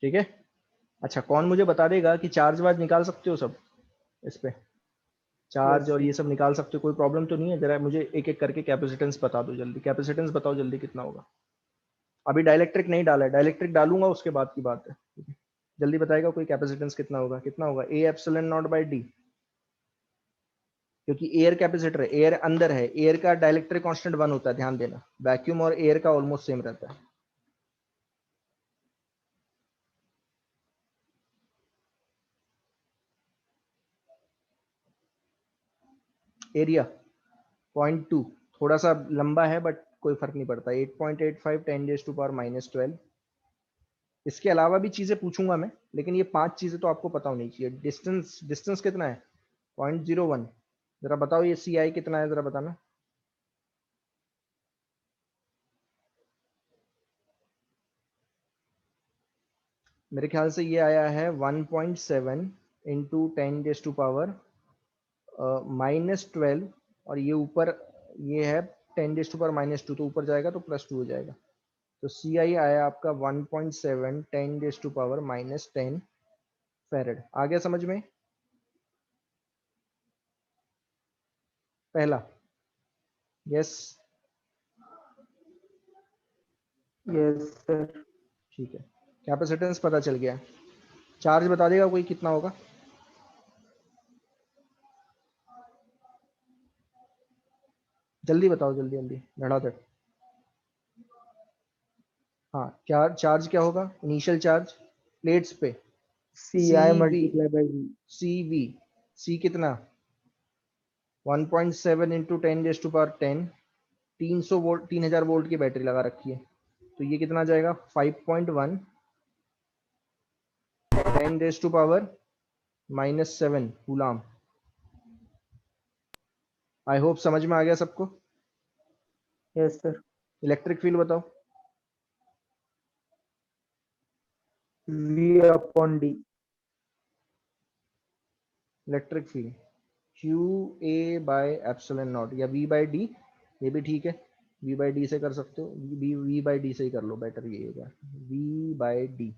ठीक है। अच्छा कौन मुझे बता देगा कि चार्ज वार्ज निकाल सकते हो सब इस पे, चार्ज Yes, और sir. ये सब निकाल सकते हो, कोई प्रॉब्लम तो नहीं है? जरा मुझे एक एक करके कैपेसिटेंस बता दो जल्दी, कैपेसिटेंस बताओ जल्दी कितना होगा। अभी डाइलेक्ट्रिक नहीं डाला है, डाइलेक्ट्रिक डालूंगा उसके बाद की बात है, ठीक है? जल्दी बताएगा कोई कैपेसिटेंस कितना होगा, कितना होगा? A epsilon not by D, क्योंकि एयर कैपेसिटर है, एयर अंदर है, एयर का डाइलेक्ट्रिक कांस्टेंट 1 होता है, ध्यान देना, वैक्यूम और एयर का ऑलमोस्ट सेम रहता है। एरिया 0.2, थोड़ा सा लंबा है बट कोई फर्क नहीं पड़ता। 8.85 10⁻⁻12। इसके अलावा भी चीजें पूछूंगा मैं, लेकिन ये 5 चीजें तो आपको पता होनी चाहिए। डिस्टेंस, डिस्टेंस कितना है? 0.01। जरा बताओ ये सी आई कितना है, जरा बताना। मेरे ख्याल से ये आया है 1.7 इंटू 10⁻⁻12, और ये ऊपर ये है 10⁻⁻2, तो ऊपर जाएगा तो +2 हो जाएगा। तो सी आई आया आपका 1.7 10⁻⁻10 फेरेड। आ गया समझ में? पहला, यस, Yes, sir. ठीक है। कैपेसिटेंस पता चल गया। चार्ज बता देगा कोई कितना होगा? जल्दी बताओ, जल्दी जल्दी, धड़ाधड़। हाँ, चार्ज क्या होगा? इनिशियल चार्ज प्लेट्स पे Ci CV, multiplied by V. CV, C कितना? 1.7 इंटू 10⁻10, 300 वोल्ट, 3000 वोल्ट की बैटरी लगा रखी है, तो ये कितना जाएगा? 5.1 10⁻⁻7 कूलाम। आई होप समझ में आ गया सबको। Yes, sir. इलेक्ट्रिक फील्ड बताओ। V upon D. Electric field Q A bye epsilon not या वी बाय डी, ये भी ठीक है, वी बाय डी से कर सकते हो, वी बाय डी से ही कर लो, बेटर यही होगा, वी बाय डी।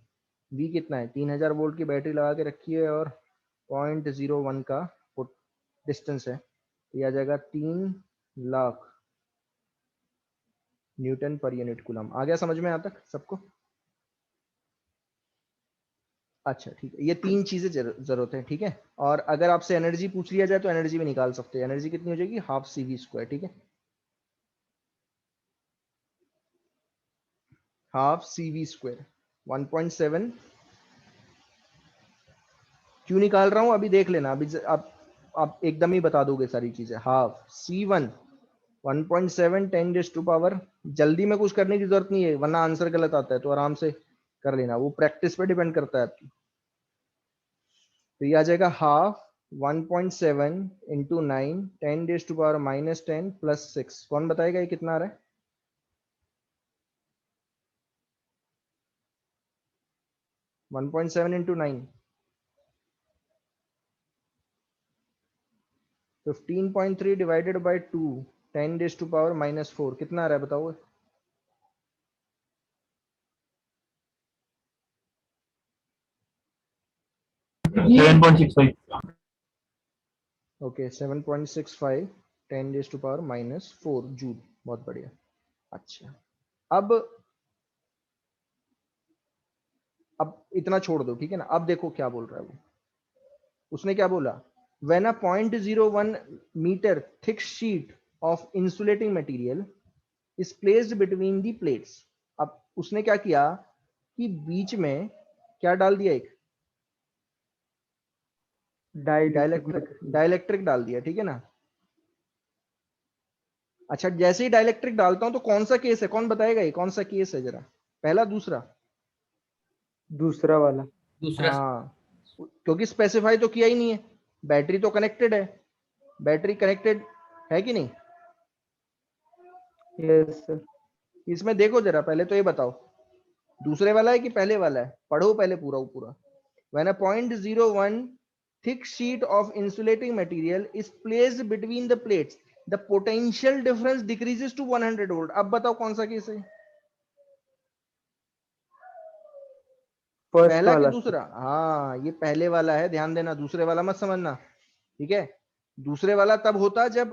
वी कितना है? 3000 वोल्ट की बैटरी लगा के रखी है और 0.01 का डिस्टेंस है, तो यह आ जाएगा 3 lakh newton per unit coulomb. आ गया समझ में यहाँ तक सबको? अच्छा ठीक है, ये 3 चीजें जरूरत है, ठीक है। और अगर आपसे एनर्जी पूछ लिया जाए तो एनर्जी भी निकाल सकते हैं। एनर्जी कितनी हो जाएगी? हाफ CV², ठीक है, हाफ CV²। 1.7 क्यों निकाल रहा हूं अभी देख लेना, अभी आप एकदम ही बता दोगे सारी चीजें। हाफ C1 1.7 10⁻, जल्दी में कुछ करने की जरूरत नहीं है वरना आंसर गलत आता है, तो आराम से कर लेना, वो प्रैक्टिस पे डिपेंड करता है आपकी। तो ये आ जाएगा हाफ 1.7 इंटू 9 10⁻⁻10 प्लस 6। कौन बताएगा ये कितना आ रहा है? वन 1.7 इंटू 9 15.3 डिवाइडेड बाई 2 10⁻⁻4 कितना आ रहा है बताओ? ओके 7.65 10⁻⁻4 जूल, बहुत बढ़िया। अच्छा अब इतना छोड़ दो, ठीक है ना। अब देखो क्या बोल रहा है वो, उसने क्या बोला? When a 0.01 metre thick sheet of insulating material is placed between the plates. अब उसने क्या किया कि बीच में क्या डाल दिया? एक डाइलेक्ट्रिक डाल दिया, ठीक है ना। अच्छा जैसे ही डाइलेक्ट्रिक डालता हूं तो कौन सा केस है, कौन बताएगा ये कौन सा केस है? जरा पहला दूसरा? दूसरा वाला. दूसरा। हाँ, क्योंकि स्पेसिफाई तो किया ही नहीं है, बैटरी तो कनेक्टेड है, बैटरी कनेक्टेड है कि नहीं? Yes, sir. इसमें देखो जरा, पहले तो ये बताओ दूसरे वाला है कि पहले वाला है, पढ़ो पहले पूरा पूरा। When a 0.01 thick sheet of insulating material is placed between the plates, the potential difference decreases to 100 volt. अब बताओ कौन सा केस है, फर्स्ट पहला कि वाला। दूसरा? हाँ ये पहले वाला है, ध्यान देना, दूसरे वाला मत समझना, ठीक है। दूसरे वाला तब होता जब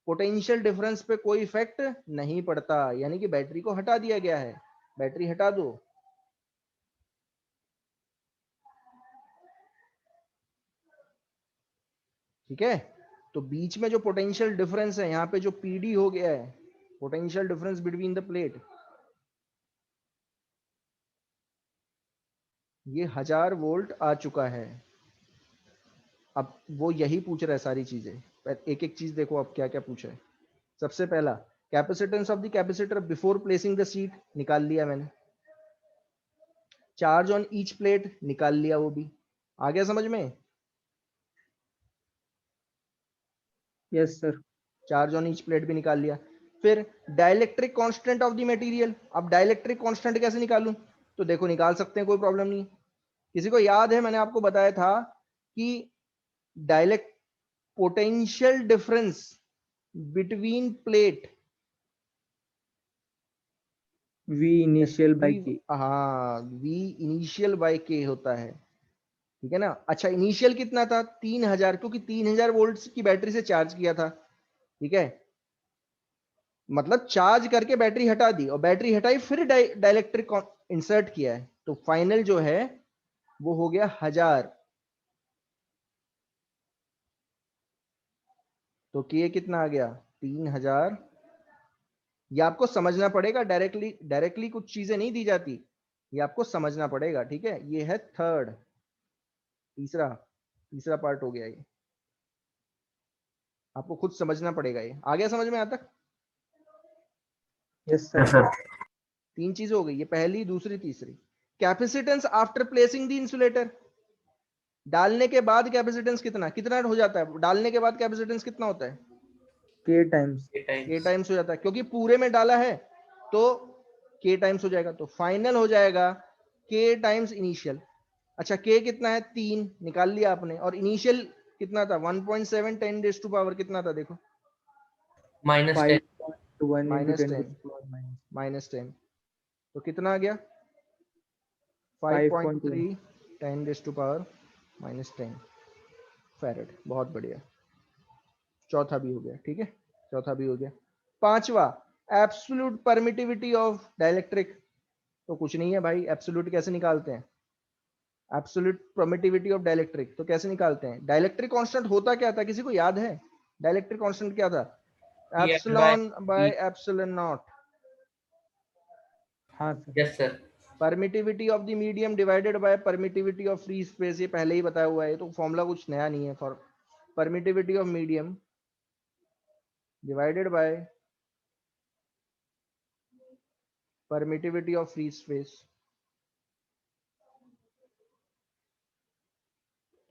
पोटेंशियल डिफरेंस पे कोई इफेक्ट नहीं पड़ता, यानी कि बैटरी को हटा दिया गया है, बैटरी हटा दो। ठीक है, तो बीच में जो पोटेंशियल डिफरेंस है, यहाँ पे जो पीडी हो गया है, potential difference between the plate, ये 1000 वोल्ट आ चुका है। अब वो यही पूछ रहा है सारी चीजें, एक एक चीज देखो अब क्या क्या पूछा है। सबसे पहला, capacitance of the capacitor before placing the sheet, निकाल लिया मैंने। चार्ज ऑन ईच प्लेट, निकाल लिया वो भी। आ गया समझ में? Yes sir. Charge on each plate भी निकाल लिया। फिर dielectric constant of the material, अब डाइलेक्ट्रिक कांस्टेंट कैसे निकालूं? तो देखो निकाल सकते हैं, कोई प्रॉब्लम नहीं। किसी को याद है मैंने आपको बताया था कि dielectric potential difference between plate, V initial by K. हाँ वी इनिशियल बाय के होता है, ठीक है ना। अच्छा इनिशियल कितना था? 3000, क्योंकि 3000 वोल्ट की बैटरी से चार्ज किया था, ठीक है। मतलब चार्ज करके बैटरी हटा दी, और बैटरी हटाई फिर डाइलेक्ट्रिक इंसर्ट किया है, तो फाइनल जो है वो हो गया 1000। तो के कितना आ गया? 3000। ये आपको समझना पड़ेगा, डायरेक्टली कुछ चीजें नहीं दी जाती, ये आपको समझना पड़ेगा, ठीक है। ये है थर्ड, तीसरा पार्ट हो गया ये, आपको खुद समझना पड़ेगा। ये आ गया समझ में यहां तक? Yes sir. 3 चीजें हो गई, ये पहली, दूसरी, तीसरी। Capacitance after placing the insulator, डालने के बाद कैपेसिटेंस कितना कितना हो जाता है? डालने के बाद कैपेसिटेंस कितना होता है? के टाइम्स। के टाइम्स हो जाता है, क्योंकि पूरे में डाला है तो के टाइम्स हो जाएगा, तो फाइनल हो जाएगा के टाइम्स इनिशियल। अच्छा के कितना है? 3 निकाल लिया आपने, और इनिशियल कितना था? 1.7 10⁻⁴ कितना था देखो? -10। 5.1 into -10 10⁻⁻⁻। -10, तो कितना आ गया? 5.1। 5.3 10⁻⁻10 फैरेड। बहुत बढ़िया, चौथा भी हो गया, ठीक है, चौथा भी हो गया। पांचवा, एब्सोल्यूट परमिटिविटी ऑफ डाइलेक्ट्रिक, तो कुछ नहीं है भाई, एब्सोल्यूट कैसे निकालते हैं? एब्सोल्यूट परमिटिविटी ऑफ डाइलेक्ट्रिक तो कैसे निकालते हैं? डाइलेक्ट्रिक कांस्टेंट होता क्या था, किसी को याद है? डाइलेक्ट्रिक कांस्टेंट क्या था? Epsilon by epsilon naught. हाँ sir. Yes sir. Permittivity of the medium divided by permittivity of free space, ये पहले ही बताया हुआ है, ये तो फॉर्मूला कुछ नया नहीं है। For permittivity of medium divided by permittivity of free space,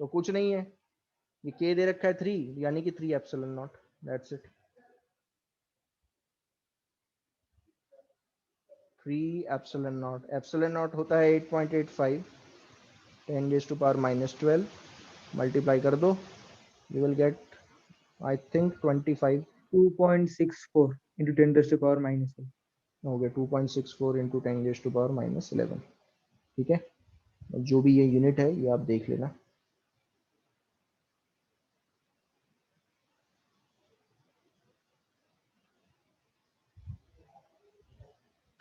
तो कुछ नहीं है, ये के दे रखा है 3, यानी कि 3 epsilon not, that's it. 3 epsilon not, epsilon not होता है 8.85 10⁻⁻12, मल्टीप्लाई कर दो, you will get I think 25, 2.64 into 10⁻⁻11। हो गया 2.64 इंटू 10⁻⁻11, ठीक है। जो भी ये यूनिट है ये आप देख लेना।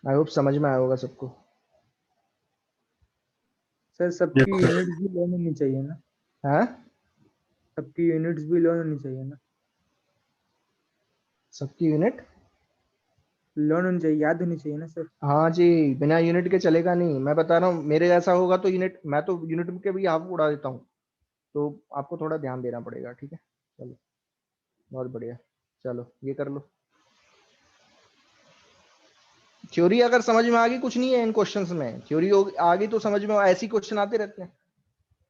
आई होप समझ में आया होगा सबको। सर सबकी यूनिट्स भी लर्न होनी चाहिए ना? हाँ सबकी यूनिट्स भी लर्न होनी चाहिए ना? सबकी यूनिट लर्न होनी चाहिए, याद होनी चाहिए ना सर? हाँ जी, बिना यूनिट के चलेगा नहीं, मैं बता रहा हूँ। मेरे जैसा होगा तो यूनिट, मैं तो यूनिट के भी हाफ उड़ा देता हूँ, तो आपको थोड़ा ध्यान देना पड़ेगा, ठीक है। चलो बहुत बढ़िया, चलो ये कर लो। थ्योरी अगर समझ में आ गई, कुछ नहीं है इन क्वेश्चंस में, थ्योरी आ गई तो समझ में, ऐसी क्वेश्चन आते रहते हैं।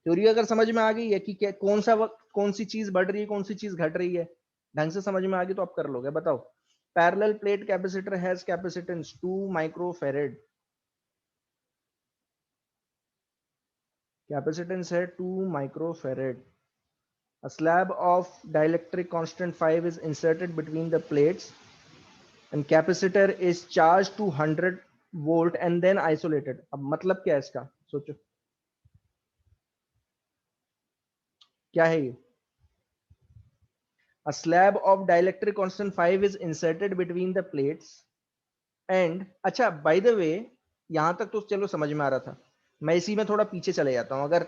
थ्योरी अगर समझ में आ गई है कि क्या, कौन सा वक्त, कौन सी चीज बढ़ रही है, कौन सी चीज घट रही है, ढंग से समझ में आ गई तो आप कर लोगे। बताओ parallel plate capacitor has capacitance 2 microfarad, capacitance है 2 microfarad. A slab of dielectric constant 5 is inserted between the plates and capacitor is charged to 100 volt and then isolated. अब मतलब क्या है इसका, सोचो क्या है ये. A slab of dielectric constant 5 is inserted between the plates and, अच्छा by the way यहां तक तो चलो समझ में आ रहा था. मैं इसी में थोड़ा पीछे चले जाता हूं, अगर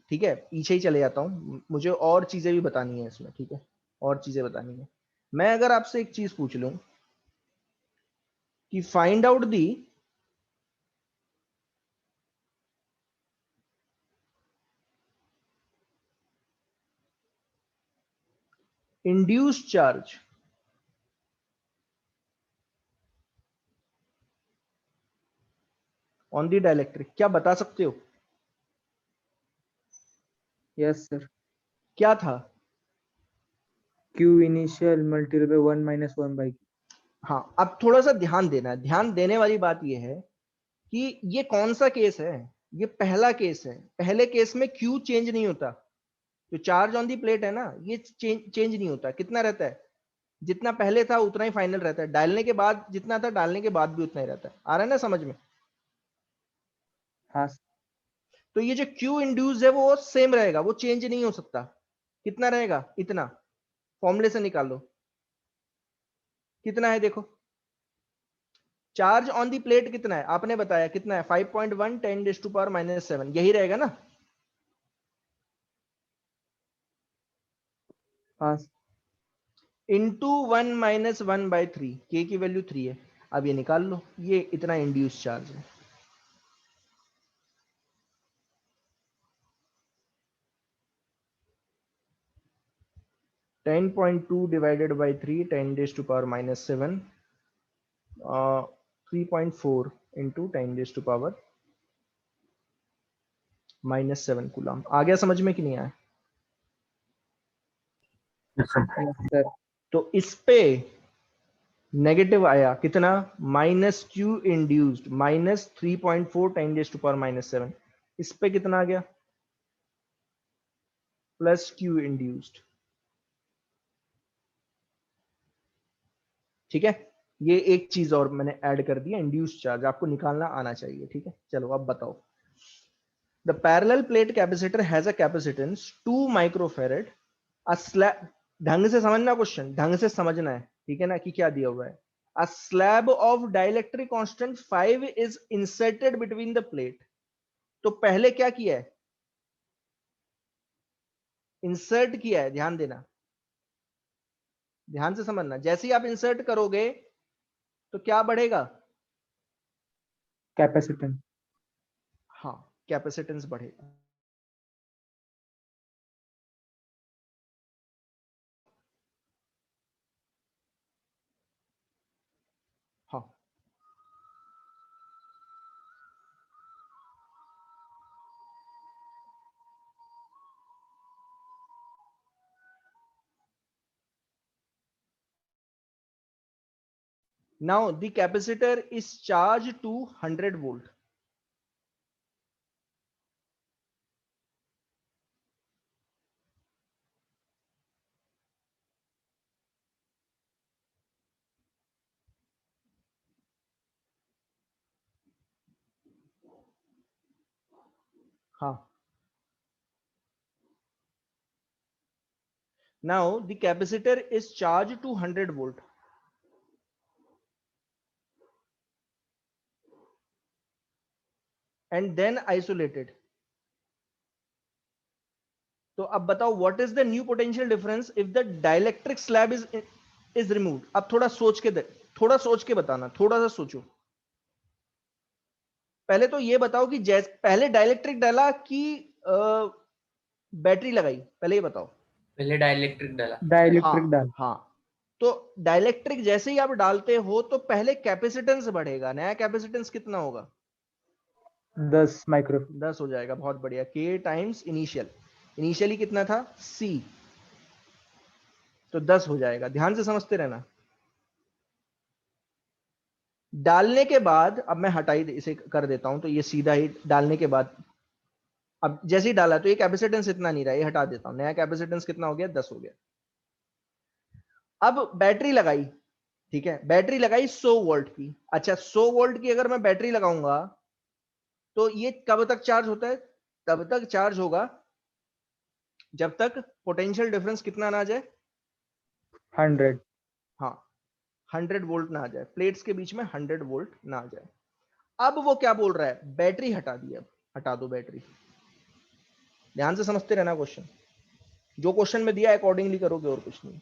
ठीक है पीछे ही चले जाता हूं, मुझे और चीजें भी बतानी है इसमें. ठीक है, और चीजें बतानी है. मैं अगर आपसे एक चीज पूछ लूं कि find out the induced charge on the dielectric, क्या बता सकते हो यस सर. क्या था? Q initial multiplied by 1 minus 1 by Q. हाँ, अब थोड़ा सा ध्यान देना है. ध्यान देने वाली बात यह है कि ये कौन सा केस है. ये पहला केस है. पहले केस में Q चेंज नहीं होता. जो चार्ज ऑन दी प्लेट है ना, ये चेंज नहीं होता. कितना रहता है? जितना पहले था उतना ही फाइनल रहता है. डालने के बाद जितना था, डालने के बाद भी उतना ही रहता है. आ रहा है ना समझ में? हाँ तो ये जो Q इंड्यूस है वो सेम रहेगा, वो चेंज नहीं हो सकता. कितना रहेगा? इतना. फॉर्मूले से निकाल लो कितना है. देखो चार्ज ऑन दी प्लेट कितना है, आपने बताया कितना है? 5.1 10⁻⁻⁷ यही रहेगा ना. हाँ इंटू 1 - 1/3, के की वैल्यू 3 है. अब ये निकाल लो, ये इतना इंड्यूस चार्ज है. Ten 10.2 divided by 3 10⁻⁻⁷, 3.4 into 10⁻⁻⁷ coulomb. आ गया समझ में कि नहीं आया? Yes sir. तो इस पे नेगेटिव आया कितना? -Q induced -3.4 10⁻⁻⁷. इस पे कितना आ गया? +Q induced. ठीक है, ये एक चीज और मैंने ऐड कर दिया. इंड्यूस्ड चार्ज आपको निकालना आना चाहिए. ठीक है, चलो अब बताओ. The parallel plate capacitor has a capacitance 2 microfarad. ढंग से समझना क्वेश्चन, ढंग से समझना है. ठीक है ना, कि क्या दिया हुआ है. A slab of dielectric constant 5 is inserted between the plate. तो पहले क्या किया है? इंसर्ट किया है. ध्यान देना, ध्यान से समझना. जैसे ही आप इंसर्ट करोगे तो क्या बढ़ेगा? कैपेसिटेंस. हाँ, कैपेसिटेंस बढ़ेगा. हाँ, now the capacitor is charged to 100 volt. हाँ, now the capacitor is charged to 100 volt and then isolated. तो अब बताओ what is the new potential difference if the dielectric slab is removed. अब थोड़ा सोच के बताना, थोड़ा सा सोचो. पहले तो ये बताओ कि जैसे पहले डाइलेक्ट्रिक डाला कि बैटरी लगाई, पहले ये बताओ. पहले डाइलेक्ट्रिक डाला. डाइलेक्ट्रिक डाल. हाँ, तो डाइलेक्ट्रिक जैसे ही आप डालते हो तो पहले कैपेसिटेंस बढ़ेगा. नया कैपेसिटेंस कितना होगा? 10 माइक्रो. 10 हो जाएगा. बहुत बढ़िया. K times initial. इनिशियली कितना था? C. तो 10 हो जाएगा. ध्यान से समझते रहना. डालने के बाद, अब मैं हटाई इसे कर देता हूं, तो ये सीधा ही डालने के बाद, अब जैसे ही डाला तो ये कैपेसिटेंस इतना नहीं रहा, ये हटा देता हूं, नया कैपेसिटेंस कितना हो गया, 10 हो गया। अब बैटरी लगाई, ठीक है, बैटरी लगाई 100 वोल्ट की। अच्छा 100 वोल्ट की अगर मैं बैटरी लगाऊंगा तो ये कब तक चार्ज होता है, तब तक चार्ज होगा जब तक पोटेंशियल डिफरेंस कितना ना आ जाए, 100. हाँ 100 वोल्ट ना आ जाए, प्लेट्स के बीच में 100 वोल्ट ना आ जाए। अब वो क्या बोल रहा है, बैटरी हटा दी, अब हटा दो बैटरी। ध्यान से समझते रहना क्वेश्चन, जो क्वेश्चन में दिया अकॉर्डिंगली करोगे, और कुछ नहीं।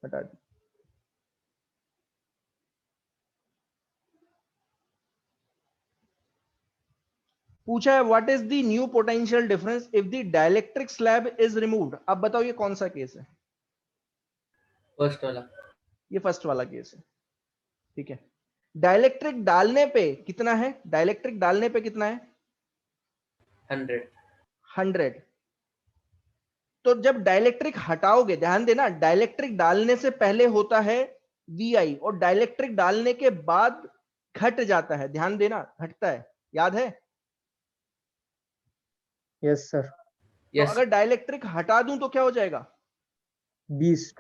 हटा दी। पूछा है what is the new potential difference if the dielectric slab is removed. अब बताओ ये कौन सा केस है, फर्स्ट वाला। ये फर्स्ट वाला केस है, ठीक है। डाइलेक्ट्रिक डालने पे कितना है, डाइलेक्ट्रिक डालने पे कितना है, 100। 100। तो जब डाइलेक्ट्रिक हटाओगे, ध्यान देना, डाइलेक्ट्रिक डालने से पहले होता है VI और डाइलेक्ट्रिक डालने के बाद घट जाता है, ध्यान देना, घटता है, याद है। Yes sir. तो अगर डाइलेक्ट्रिक हटा दूं तो क्या हो जाएगा, 20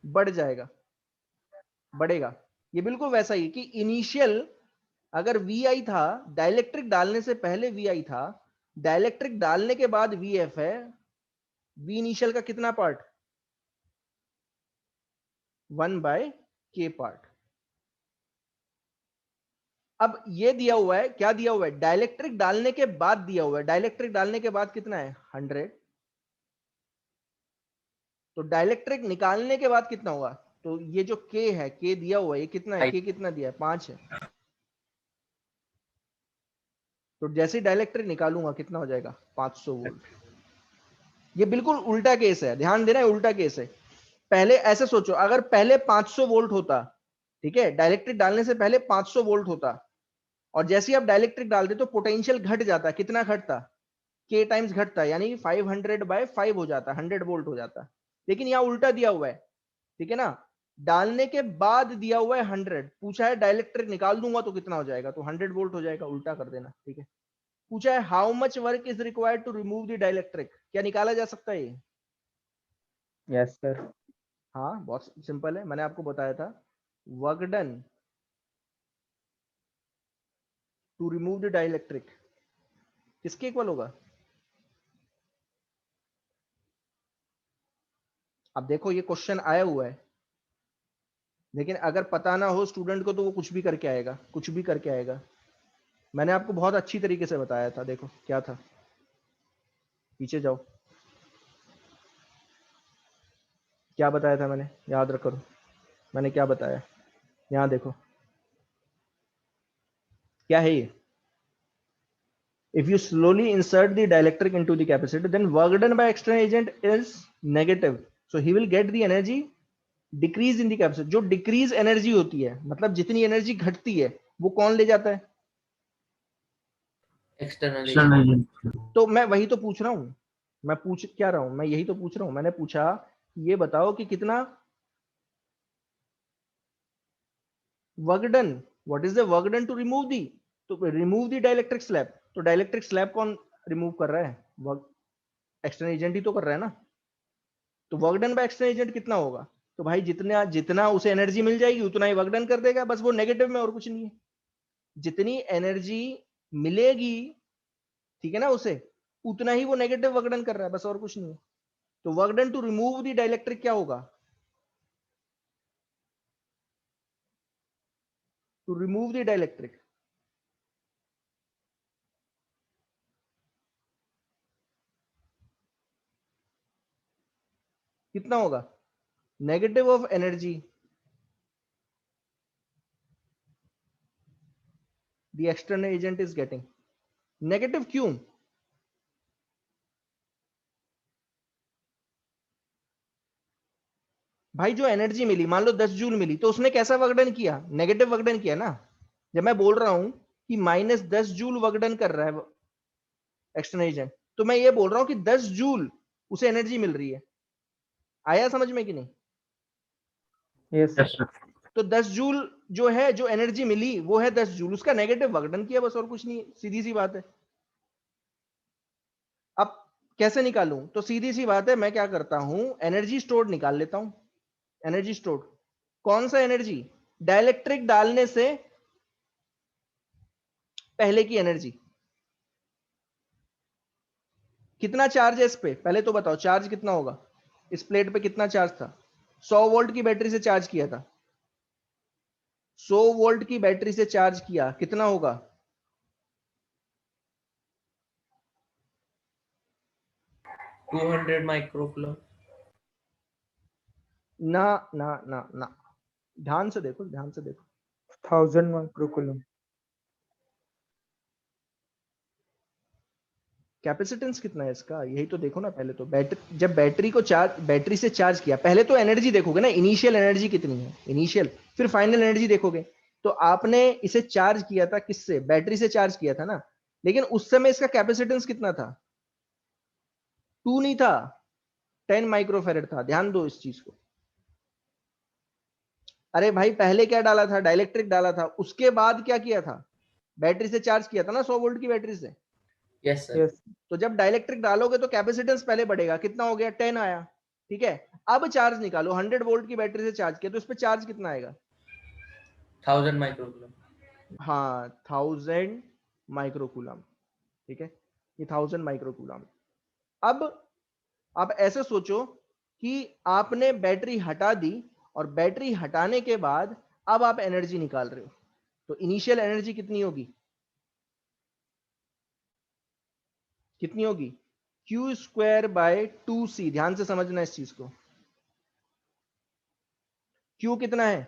बढ़ जाएगा, बढ़ेगा। ये बिल्कुल वैसा ही कि इनिशियल अगर VI था, डाइलेक्ट्रिक डालने से पहले VI था, डाइलेक्ट्रिक डालने के बाद VF है, V इनिशियल का कितना पार्ट, 1/k पार्ट। अब ये दिया हुआ है, क्या दिया हुआ है, डाइलेक्ट्रिक डालने के बाद दिया हुआ है, डाइलेक्ट्रिक डालने के बाद कितना है, 100। तो डाइलेक्ट्रिक निकालने के बाद कितना होगा, तो ये जो K है, K दिया हुआ है, ये कितना है, K कितना दिया है, 5 है। तो जैसे ही डाइलेक्ट्रिक निकालूंगा कितना हो जाएगा, 500 वोल्ट। ये बिल्कुल उल्टा केस है, ध्यान देना, उल्टा केस है। पहले ऐसे सोचो, अगर पहले 500 वोल्ट होता, ठीक है, डाइलेक्ट्रिक डालने से पहले 500 वोल्ट होता, और जैसे ही आप डाइलेक्ट्रिक डाल दे तो पोटेंशियल घट जाता, कितना घटता, K टाइम्स घटता, यानी 500/5 हो जाता, 100 वोल्ट हो जाता। लेकिन यहां उल्टा दिया हुआ है, ठीक है ना, डालने के बाद दिया हुआ है 100, पूछा है डाइलेक्ट्रिक निकाल दूंगा तो कितना हो जाएगा, तो 100 वोल्ट हो जाएगा, उल्टा कर देना, ठीक है। पूछा है how much work is required to remove the dielectric, क्या निकाला जा सकता है ये, Yes sir. हाँ बहुत सिंपल है, मैंने आपको बताया था, work done to remove the dielectric किसके इक्वल होगा। अब देखो ये क्वेश्चन आया हुआ है, लेकिन अगर पता ना हो स्टूडेंट को तो वो कुछ भी करके आएगा, कुछ भी करके आएगा। मैंने आपको बहुत अच्छी तरीके से बताया था, देखो क्या था, पीछे जाओ, क्या बताया था मैंने, याद रखो मैंने क्या बताया, यहां देखो क्या है ये, if you slowly insert the dielectric into the capacitor then work done by external agent is negative, so he will get the energy decrease in the capacitor। जो डिक्रीज एनर्जी होती है, मतलब जितनी एनर्जी घटती है वो कौन ले जाता है, एक्सटर्नल। तो मैं वही तो पूछ रहा हूं, मैं पूछ क्या रहा हूं, मैं यही तो पूछ रहा हूं। मैंने पूछा ये बताओ कि कितना work done, what is the work done to remove the, तो रिमूव दी डाइलेक्ट्रिक स्लैब, तो डाइलेक्ट्रिक स्लैब कौन रिमूव कर रहा है, वर्क एक्सटर्नल एजेंट ही तो कर रहा है ना। तो work done by external agent कितना होगा, तो भाई जितना जितना उसे एनर्जी मिल जाएगी उतना ही वर्क डन कर देगा, बस वो नेगेटिव में, और कुछ नहीं है। जितनी एनर्जी मिलेगी, ठीक है ना, उसे उतना ही वो नेगेटिव वर्क डन कर रहा है, बस और कुछ नहीं है। तो work done to remove the dielectric क्या होगा, टू रिमूव द डाइलेक्ट्रिक, कितना होगा, negative of energy the external agent is getting. Negative क्यों, भाई जो एनर्जी मिली, मान लो 10 जूल मिली, तो उसने कैसा वर्क डन किया, नेगेटिव वर्क डन किया ना। जब मैं बोल रहा हूं कि -10 जूल वर्क डन कर रहा है एक्सटर्नल एजेंट, तो मैं ये बोल रहा हूं कि 10 जूल उसे एनर्जी मिल रही है। आया समझ में कि नहीं, Yes sir. तो 10 जूल जो है, जो एनर्जी मिली वो है 10 जूल, उसका नेगेटिव वर्क डन किया बस, और कुछ नहीं, सीधी सी बात है। अब कैसे निकालूं? तो सीधी सी बात है, मैं क्या करता हूं, एनर्जी स्टोर्ड निकाल लेता हूं। एनर्जी स्टोर्ड, कौन सा एनर्जी? डाइलेक्ट्रिक डालने से पहले की एनर्जी। कितना चार्ज है इस पे, पहले तो बताओ चार्ज कितना होगा इस प्लेट पे, कितना चार्ज था? 100 वोल्ट की बैटरी से चार्ज किया था, 100 वोल्ट की बैटरी से चार्ज किया, कितना होगा? 200 माइक्रोकूलम। ना ना ना ना, ध्यान से देखो, ध्यान से देखो। 1000 माइक्रोकूलम। कैपेसिटेंस कितना है इसका, यही तो देखो ना पहले तो। बैटरी, जब बैटरी को चार्ज, बैटरी से चार्ज किया, पहले तो एनर्जी देखोगे ना, इनिशियल एनर्जी कितनी है, इनिशियल, फिर फाइनल एनर्जी देखोगे। तो आपने इसे चार्ज किया था किससे? बैटरी से चार्ज किया था ना, लेकिन उस समय इसका कैपेसिटेंस कितना था? 2 नहीं था, 10 माइक्रोफेरेड था। ध्यान दो इस चीज को। अरे भाई पहले क्या डाला था? डाइलेक्ट्रिक डाला था, उसके बाद क्या किया था? बैटरी से चार्ज किया था ना, 100 वोल्ट की बैटरी से। Yes sir. यस। तो जब डाइलेक्ट्रिक डालोगे तो कैपेसिटेंस पहले बढ़ेगा, कितना हो गया? 10 आया, ठीक है। अब चार्ज निकालो, 100 वोल्ट की बैटरी से चार्ज किया तो इस पे चार्ज कितना आएगा? 1000 माइक्रोकूलम। हाँ, 1000 माइक्रोकूलम, ठीक है, ये 1000 माइक्रोकूलम। अब आप ऐसे सोचो कि आपने बैटरी हटा दी, और बैटरी हटाने के बाद अब आप एनर्जी निकाल रहे हो, तो इनिशियल एनर्जी कितनी होगी? कितनी होगी? Q square by 2c। ध्यान से समझना इस चीज को। क्यू कितना है?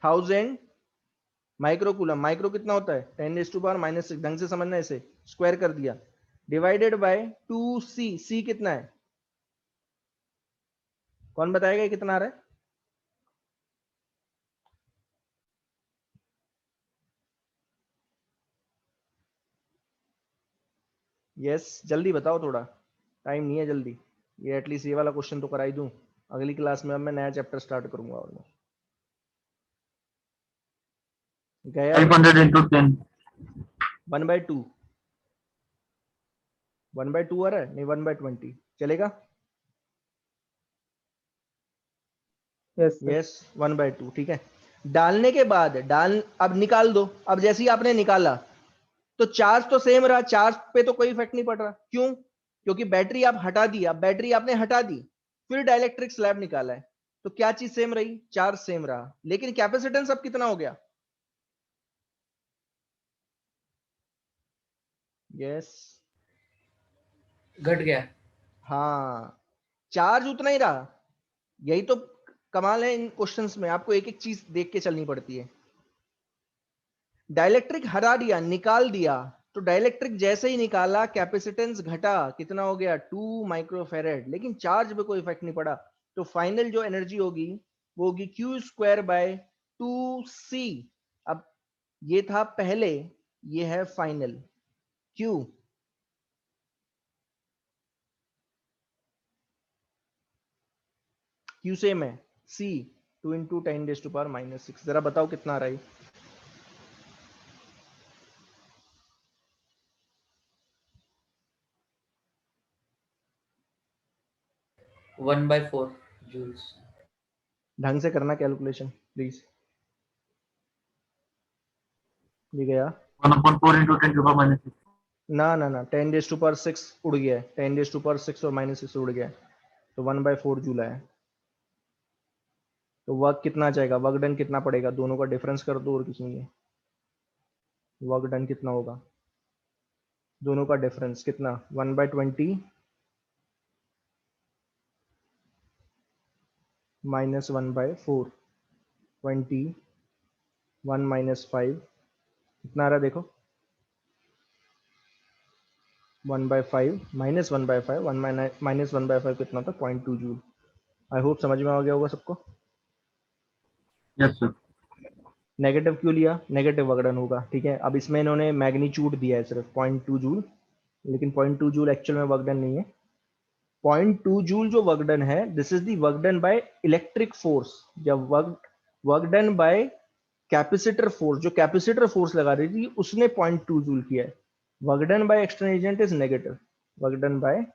1000 माइक्रोकूलम। माइक्रो कितना होता है? 10⁻⁻6। ढंग से समझना, इसे स्क्वायर कर दिया, डिवाइडेड बाय 2c। c कितना है? कौन बताएगा ये कितना आ रहा है? यस, जल्दी बताओ, थोड़ा टाइम नहीं है, जल्दी। ये एटलीस्ट ये वाला क्वेश्चन तो करा ही दूं। अगली क्लास में अब मैं नया चैप्टर स्टार्ट करूंगा। और मैं गया 500 into 10. 1/2, 1/2 आ रहा है? नहीं, 1/20 चलेगा? Yes sir. यस, 1/2, ठीक है। डालने के बाद अब निकाल दो। अब जैसे ही आपने निकाला तो चार्ज तो सेम रहा, चार्ज पे तो कोई इफेक्ट नहीं पड़ रहा। क्यों? क्योंकि बैटरी आप हटा दी। अब बैटरी आपने हटा दी, फिर डाइलेक्ट्रिक स्लैब निकाला है, तो क्या चीज सेम रही? चार्ज सेम रहा, लेकिन कैपेसिटेंस अब कितना हो गया? यस, घट गया। हाँ, चार्ज उतना ही रहा। यही तो कमाल है इन क्वेश्चंस में, आपको एक एक चीज देख के चलनी पड़ती है। डाइलेक्ट्रिक हटा दिया, निकाल दिया, तो डाइलेक्ट्रिक जैसे ही निकाला कैपेसिटेंस घटा, कितना हो गया? 2 माइक्रोफेरेड, लेकिन चार्ज पे कोई इफेक्ट नहीं पड़ा। तो फाइनल जो एनर्जी होगी वो होगी क्यू स्क्वायर बाय 2c। अब ये था पहले, ये है फाइनल। क्यू, क्यू सेम है, c 2 × 10⁻⁻6। जरा बताओ कितना आ रहा है? 1/4 जूल्स। ढंग से करना कैलकुलेशन प्लीज। ये गया 1/4 into 10⁻⁻6. ना ना ना, 10⁻6 उड़ गया है, 10⁻6 और -6 उड़ गया है, तो 1/4 जूल है। तो वर्क कितना आ जाएगा? वर्क डन कितना पड़ेगा? दोनों का डिफरेंस कर दो, और कुछ नहीं है। वर्क डन कितना होगा? दोनों का डिफरेंस कितना? 1/20 -1/4, 20, 1 - 5 कितना आ रहा है देखो? 1/5 -1/5, 1 - 1/5 कितना था? 0.2 जूल। आई होप समझ में आ गया होगा सबको। Yes, sir. नेगेटिव क्यों लिया? नेगेटिव वर्क डन होगा, ठीक है। अब इसमें इन्होंने मैग्नीट्यूड दिया है सिर्फ 0.2 जूल, लेकिन 0.2 जूल एक्चुअल में वर्क डन नहीं है। 0.2 जूल जो वर्क डन है, this is the work done by electric force, जब work done by capacitor force, जो कैपेसिटर फोर्स लगा रही थी उसने 0.2 जूल किया है। Work done by external agent is negative, work done by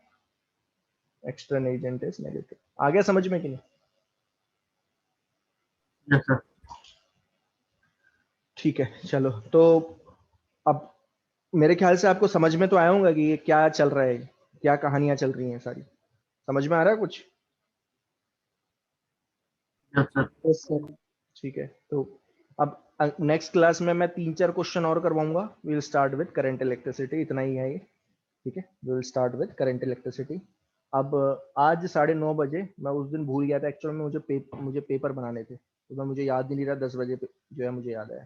external agent is negative. आ गया समझ में कि नहीं? Yes, sir. ठीक है, चलो तो अब मेरे ख्याल से आपको समझ में तो आया होगा कि ये क्या चल रहा है, क्या कहानियां चल रही हैं सारी, समझ में आ रहा है कुछ? Yes, sir. Yes, sir. ठीक है, तो अब नेक्स्ट क्लास में मैं 3-4 क्वेश्चन और करवाऊंगा। Will start with current electricity, इतना ही है ये, ठीक है। Will start with current electricity. अब आज 9:30 बजे, मैं उस दिन भूल गया था एक्चुअल में, मुझे पेपर बनाने थे, तो मुझे याद नहीं रहा। 10 बजे जो है मुझे याद आया।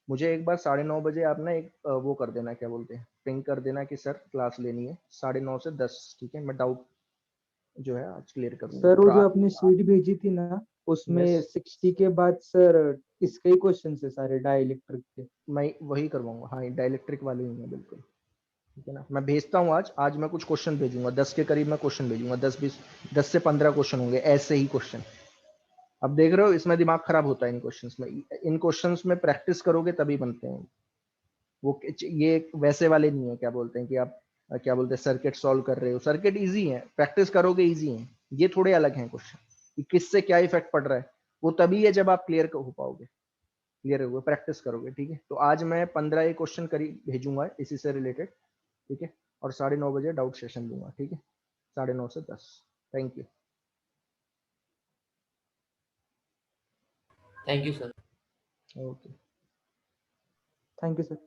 मुझे एक बार 9:30 बजे आप ना एक वो कर देना, क्या बोलते हैं, पिंग कर देना कि सर क्लास लेनी है 9:30 से 10, ठीक है। मैं डाउट जो है आज क्लियर कर दूंगा। सर वो जो आपने शीट भेजी थी ना, उसमें Yes. 60 के बाद सर इसके ही क्वेश्चन है सारे डाइलेक्ट्रिक के। मैं वही करवाऊंगा, हाँ डाइलेक्ट्रिक वाले ही हैं बिल्कुल, ठीक है ना। मैं भेजता हूँ आज मैं कुछ क्वेश्चन भेजूंगा, 10 के करीब मैं क्वेश्चन भेजूंगा, 10 से 15 क्वेश्चन होंगे ऐसे ही क्वेश्चन। अब देख रहे हो इसमें दिमाग खराब होता है इन क्वेश्चंस में, इन क्वेश्चंस में प्रैक्टिस करोगे तभी बनते हैं वो। ये वैसे वाले नहीं है, क्या बोलते हैं कि आप क्या बोलते हैं सर्किट सॉल्व कर रहे हो, सर्किट इजी है, प्रैक्टिस करोगे इजी है। ये थोड़े अलग हैं क्वेश्चन कि किससे क्या इफेक्ट पड़ रहा है, वो तभी है जब आप क्लियर हो पाओगे, क्लियर होगे, प्रैक्टिस करोगे, ठीक है। तो आज मैं 15 क्वेश्चन करीब भेजूंगा इसी से रिलेटेड, ठीक है। और 9:30 बजे डाउट सेशन दूंगा, ठीक है, 9:30 से 10। Thank you. Thank you sir. Okay. Thank you sir.